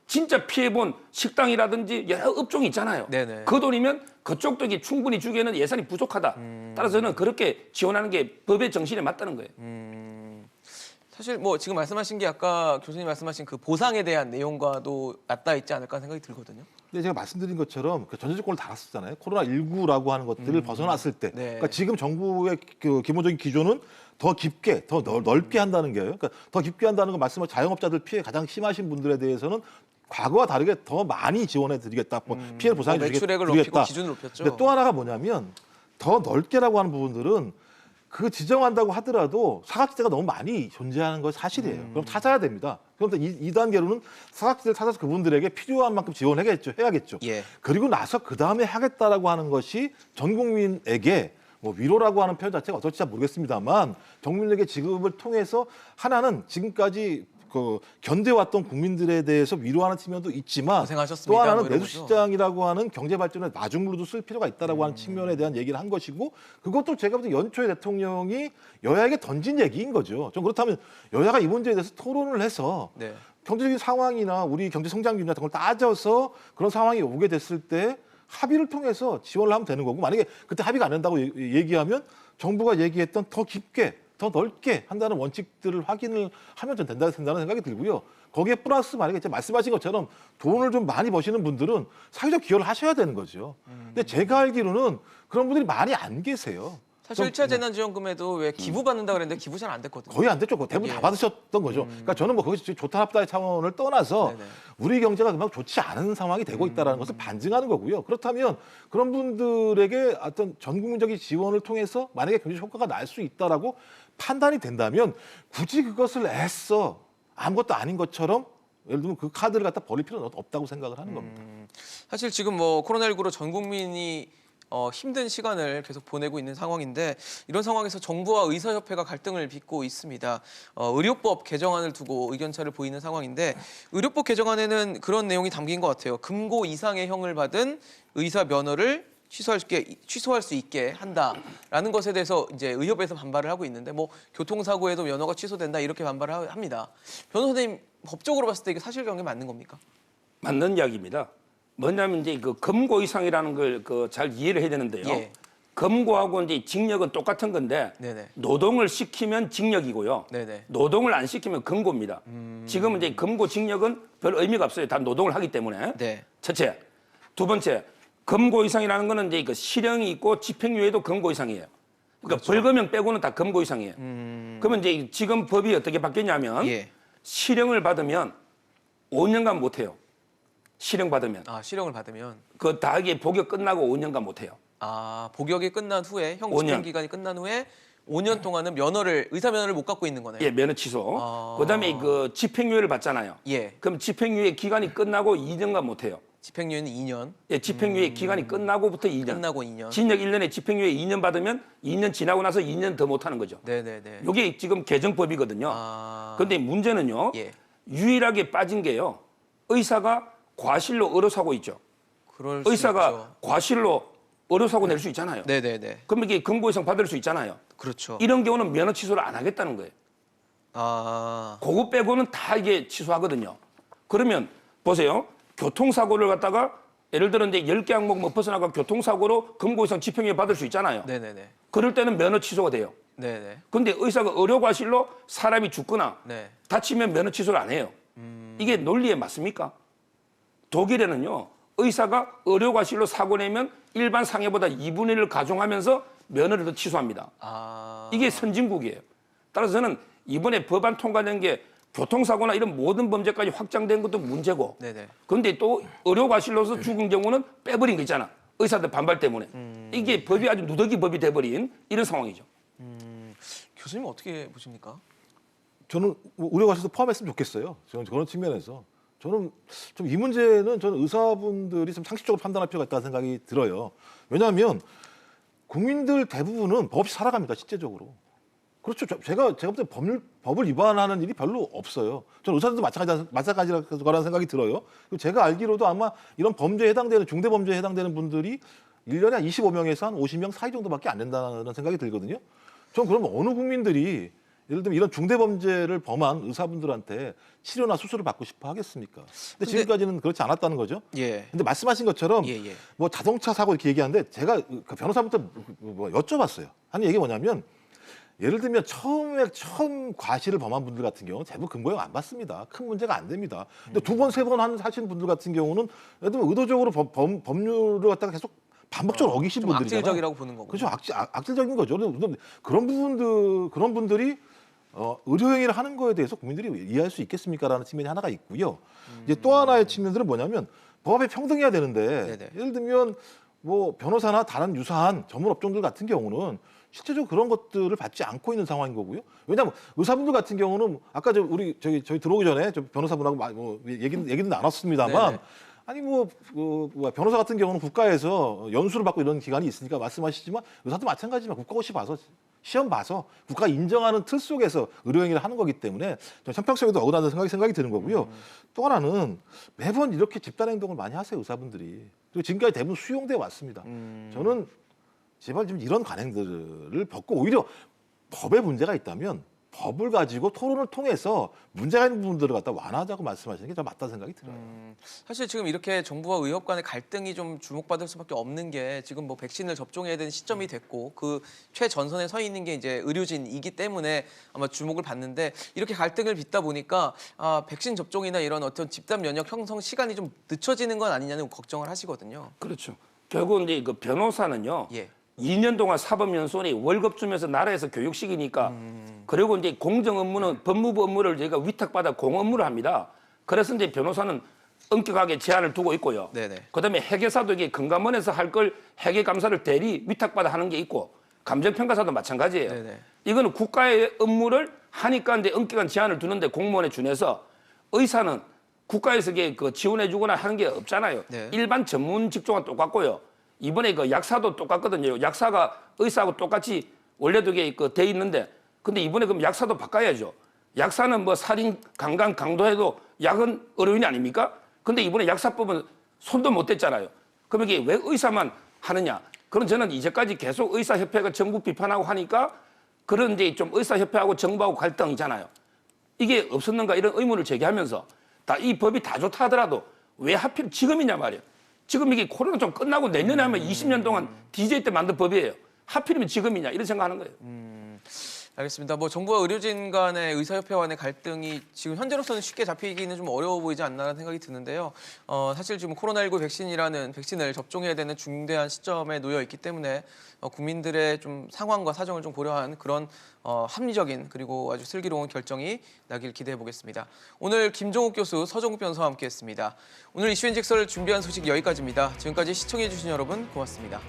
진짜 피해본 식당이라든지 여러 업종이 있잖아요. 네네. 그 돈이면 그쪽도 이게 충분히 주기에는 예산이 부족하다. 따라서 저는 그렇게 지원하는 게 법의 정신에 맞다는 거예요. 사실 뭐 지금 말씀하신 게 아까 교수님 말씀하신 그 보상에 대한 내용과도 맞닿아 있지 않을까 생각이 들거든요. 근데 제가 말씀드린 것처럼 그 전제 조건을 달았었잖아요. 코로나19라고 하는 것들을 벗어났을 때. 네. 그러니까 지금 정부의 그 기본적인 기조는 더 깊게, 더 넓게 한다는 게요. 그러니까 더 깊게 한다는 건 말씀하신 자영업자들 피해 가장 심하신 분들에 대해서는 과거와 다르게 더 많이 지원해 드리겠다. 피해를 보상해 매출액을 드리겠다. 높이고 기준을 높였죠. 근데 또 하나가 뭐냐면 더 넓게라고 하는 부분들은 그 지정한다고 하더라도 사각지대가 너무 많이 존재하는 건 사실이에요. 그럼 찾아야 됩니다. 그런데 이 단계로는 사각지대를 찾아서 그분들에게 필요한 만큼 해야겠죠. 예. 그리고 나서 그 다음에 하겠다라고 하는 것이 전 국민에게 뭐 위로라고 하는 표현 자체가 어떨지 잘 모르겠습니다만 전 국민에게 지급을 통해서 하나는 지금까지 그 견뎌왔던 국민들에 대해서 위로하는 측면도 있지만 고생하셨습니다. 또 하나는 뭐 이런 내수시장이라고 하는 경제 발전의 마중물로도 쓸 필요가 있다라고 하는 측면에 대한 얘기를 한 것이고 그것도 제가 볼 때 연초에 대통령이 여야에게 던진 얘기인 거죠. 좀 그렇다면 여야가 이 문제에 대해서 토론을 해서 네. 경제적인 상황이나 우리 경제 성장률 같은 걸 따져서 그런 상황이 오게 됐을 때 합의를 통해서 지원을 하면 되는 거고 만약에 그때 합의가 안 된다고 얘기하면 정부가 얘기했던 더 깊게 더 넓게 한다는 원칙들을 확인을 하면 좀 된다는 생각이 들고요. 거기에 플러스 만약에 이제 말씀하신 것처럼 돈을 좀 많이 버시는 분들은 사회적 기여를 하셔야 되는 거죠. 근데 제가 알기로는 그런 분들이 많이 안 계세요. 사실 1차 재난지원금에도 왜 기부 받는다 그랬는데 기부 잘 안 됐거든요. 거의 안 됐죠. 대부분 예. 다 받으셨던 거죠. 그러니까 저는 뭐 거기서 좋다 나쁘다의 차원을 떠나서 네네. 우리 경제가 그만 좋지 않은 상황이 되고 있다는 것을 반증하는 거고요. 그렇다면 그런 분들에게 어떤 전 국민적인 지원을 통해서 만약에 경제 효과가 날 수 있다라고 판단이 된다면 굳이 그것을 애써 아무것도 아닌 것처럼 예를 들면 그 카드를 갖다 버릴 필요는 없다고 생각을 하는 겁니다. 사실 지금 뭐 코로나19로 전 국민이 힘든 시간을 계속 보내고 있는 상황인데 이런 상황에서 정부와 의사협회가 갈등을 빚고 있습니다. 의료법 개정안을 두고 의견차를 보이는 상황인데 의료법 개정안에는 그런 내용이 담긴 것 같아요. 금고 이상의 형을 받은 의사 면허를 취소할 수 있게 한다라는 것에 대해서 이제 의협에서 반발을 하고 있는데 뭐 교통사고에도 면허가 취소된다 이렇게 반발을 합니다. 변호사님 법적으로 봤을 때 이게 사실관계 맞는 겁니까? 맞는 이야기입니다. 뭐냐면 이제 그 금고 이상이라는 걸 잘 이해를 해야 되는데요. 예. 금고하고 이제 징역은 똑같은 건데 네네. 노동을 시키면 징역이고요. 네네. 노동을 안 시키면 금고입니다. 지금 이제 금고 징역은 별 의미가 없어요. 다 노동을 하기 때문에. 네. 첫째, 두 번째, 금고 이상이라는 거는 이제 그 실형이 있고 집행유예도 금고 이상이에요. 그러니까 벌금형 빼고는 다 금고 이상이에요. 그러면 이제 지금 법이 어떻게 바뀌냐면 예. 실형을 받으면 5년간 못 해요. 실형 받으면 아 실형을 받으면 그 다하게 복역 끝나고 5년간 못 해요. 아 복역이 끝난 후에 형 5년. 집행 기간이 끝난 후에 5년 동안은 의사 면허를 못 갖고 있는 거네요. 예, 면허 취소. 아. 그다음에 그 집행유예를 받잖아요. 예. 그럼 집행유예 기간이 끝나고 2년간 못 해요. 집행유예는 2년. 예, 집행유예 기간이 끝나고부터 2년. 끝나고 2년. 징역 1년에 집행유예 2년 받으면 2년 지나고 나서 2년 더 못 하는 거죠. 네네네. 이게 지금 개정법이거든요. 아. 그런데 문제는요. 예. 유일하게 빠진 게요. 의사가 과실로 의료사고 있죠. 그럴 수 의사가 있죠. 과실로 의료사고 낼 수 있잖아요. 네네네. 그럼 이게 금고 이상 받을 수 있잖아요. 그렇죠. 이런 경우는 면허 취소를 안 하겠다는 거예요. 아. 그거 빼고는 다 이게 취소하거든요. 그러면 보세요. 교통사고를 갖다가 예를 들어 이제 10개 항목 뭐 벗어나가 교통사고로 금고 이상 집행유예 받을 수 있잖아요. 네네네. 그럴 때는 면허 취소가 돼요. 네네. 근데 의사가 의료과실로 사람이 죽거나 네. 다치면 면허 취소를 안 해요. 이게 논리에 맞습니까? 독일에는요. 의사가 의료과실로 사고 내면 일반 상해보다 2분의 1을 가중하면서 면허를 더 취소합니다. 아. 이게 선진국이에요. 따라서 저는 이번에 법안 통과된 게 교통사고나 이런 모든 범죄까지 확장된 것도 문제고 네네. 그런데 또 의료과실로서 죽은 경우는 빼버린 거 있잖아. 의사들 반발 때문에. 이게 법이 아주 누더기 법이 돼버린 이런 상황이죠. 교수님 어떻게 보십니까? 저는 의료과실도 포함했으면 좋겠어요. 저는 그런 측면에서 저는 좀 이 문제는 저는 의사분들이 좀 상식적으로 판단할 필요가 있다는 생각이 들어요. 왜냐하면 국민들 대부분은 법 없이 살아갑니다. 실제적으로. 그렇죠. 제가 볼 때 법을 위반하는 일이 별로 없어요. 저는 의사들도 마찬가지라는 생각이 들어요. 그리고 제가 알기로도 아마 이런 범죄에 해당되는 중대 범죄에 해당되는 분들이 1년에 한 25명에서 한 50명 사이 정도밖에 안 된다는 생각이 들거든요. 전 그러면 어느 국민들이 예를 들면 이런 중대 범죄를 범한 의사분들한테 치료나 수술을 받고 싶어 하겠습니까? 근데 지금까지는 그렇지 않았다는 거죠. 예. 근데 말씀하신 것처럼 예, 예. 뭐 자동차 사고 이렇게 얘기하는데 제가 그 변호사부터 여쭤봤어요. 하는 얘기 뭐냐면 예를 들면 처음 과실을 범한 분들 같은 경우는 대부분 금고형 안 받습니다. 큰 문제가 안 됩니다. 근데 두 번, 세 번 하신 분들 같은 경우는 예를 들면 의도적으로 법률을 갖다가 계속 반복적으로 어기신 좀 분들이잖아요. 악질적이라고 보는 거고. 그렇죠. 악질적인 거죠. 근데 그런 분들이 의료행위를 하는 거에 대해서 국민들이 이해할 수 있겠습니까라는 측면이 하나가 있고요. 이제 또 하나의 측면들은 뭐냐면 법에 평등해야 되는데 네네. 예를 들면 뭐 변호사나 다른 유사한 전문 업종들 같은 경우는 실제적으로 그런 것들을 받지 않고 있는 상황인 거고요. 왜냐하면 의사분들 같은 경우는 아까 저희 들어오기 전에 저 변호사분하고 얘기는 나눴습니다만 네네. 아니 변호사 같은 경우는 국가에서 연수를 받고 이런 기간이 있으니까 말씀하시지만 의사도 마찬가지지만 국가고시 봐서 시험 봐서 국가 인정하는 틀 속에서 의료행위를 하는 거기 때문에 형평성에도 어긋난다는 생각이 드는 거고요. 또 하나는 매번 이렇게 집단 행동을 많이 하세요 의사분들이. 그리고 지금까지 대부분 수용돼 왔습니다. 저는 제발 좀 이런 관행들을 벗고 오히려 법에 문제가 있다면 법을 가지고 토론을 통해서 문제가 있는 부분들을 갖다 완화하자고 말씀하시는 게 좀 맞다는 생각이 들어요. 사실 지금 이렇게 정부와 의협 간의 갈등이 좀 주목받을 수밖에 없는 게 지금 뭐 백신을 접종해야 되는 시점이 됐고 그 최전선에 서 있는 게 이제 의료진이기 때문에 아마 주목을 받는데 이렇게 갈등을 빚다 보니까 백신 접종이나 이런 어떤 집단 면역 형성 시간이 좀 늦춰지는 건 아니냐는 걱정을 하시거든요. 그렇죠. 결국은 이제 그 변호사는요. 예. 2년 동안 사법연수원이 월급 주면서 나라에서 교육시키니까 그리고 이제 공정 업무는 법무부 업무를 저희가 위탁받아 공 업무를 합니다. 그래서 이제 변호사는 엄격하게 제한을 두고 있고요. 네네. 그다음에 회계사도 이게 금감원에서 할 걸 회계감사를 대리 위탁받아 하는 게 있고 감정평가사도 마찬가지예요. 네네. 이거는 국가의 업무를 하니까 이제 엄격한 제한을 두는데 공무원에 준해서 의사는 국가에서 이게 그 지원해주거나 하는 게 없잖아요. 네. 일반 전문 직종은 똑같고요. 이번에 그 약사도 똑같거든요. 약사가 의사하고 똑같이 원래도 이게 돼 있는데 근데 이번에 그럼 약사도 바꿔야죠. 약사는 뭐 살인, 강간, 강도해도 약은 의료인이 아닙니까? 근데 이번에 약사법은 손도 못 댔잖아요. 그럼 이게 왜 의사만 하느냐? 그럼 저는 이제까지 계속 의사협회가 정부 비판하고 하니까 그런 이제 좀 의사협회하고 정부하고 갈등이잖아요. 이게 없었는가 이런 의문을 제기하면서 이 법이 다 좋다 하더라도 왜 하필 지금이냐 말이에요. 지금 이게 코로나 좀 끝나고 내년에 하면 20년 동안 DJ 때 만든 법이에요. 하필이면 지금이냐 이런 생각하는 거예요. 알겠습니다. 뭐 정부와 의료진 간의 의사협회 간의 갈등이 지금 현재로서는 쉽게 잡히기는 좀 어려워 보이지 않나라는 생각이 드는데요. 사실 지금 코로나19 백신이라는 백신을 접종해야 되는 중대한 시점에 놓여 있기 때문에 국민들의 좀 상황과 사정을 좀 고려한 그런 합리적인 그리고 아주 슬기로운 결정이 나길 기대해 보겠습니다. 오늘 김종욱 교수, 서정국 변호사와 함께했습니다. 오늘 이슈앤직설 준비한 소식 여기까지입니다. 지금까지 시청해 주신 여러분 고맙습니다.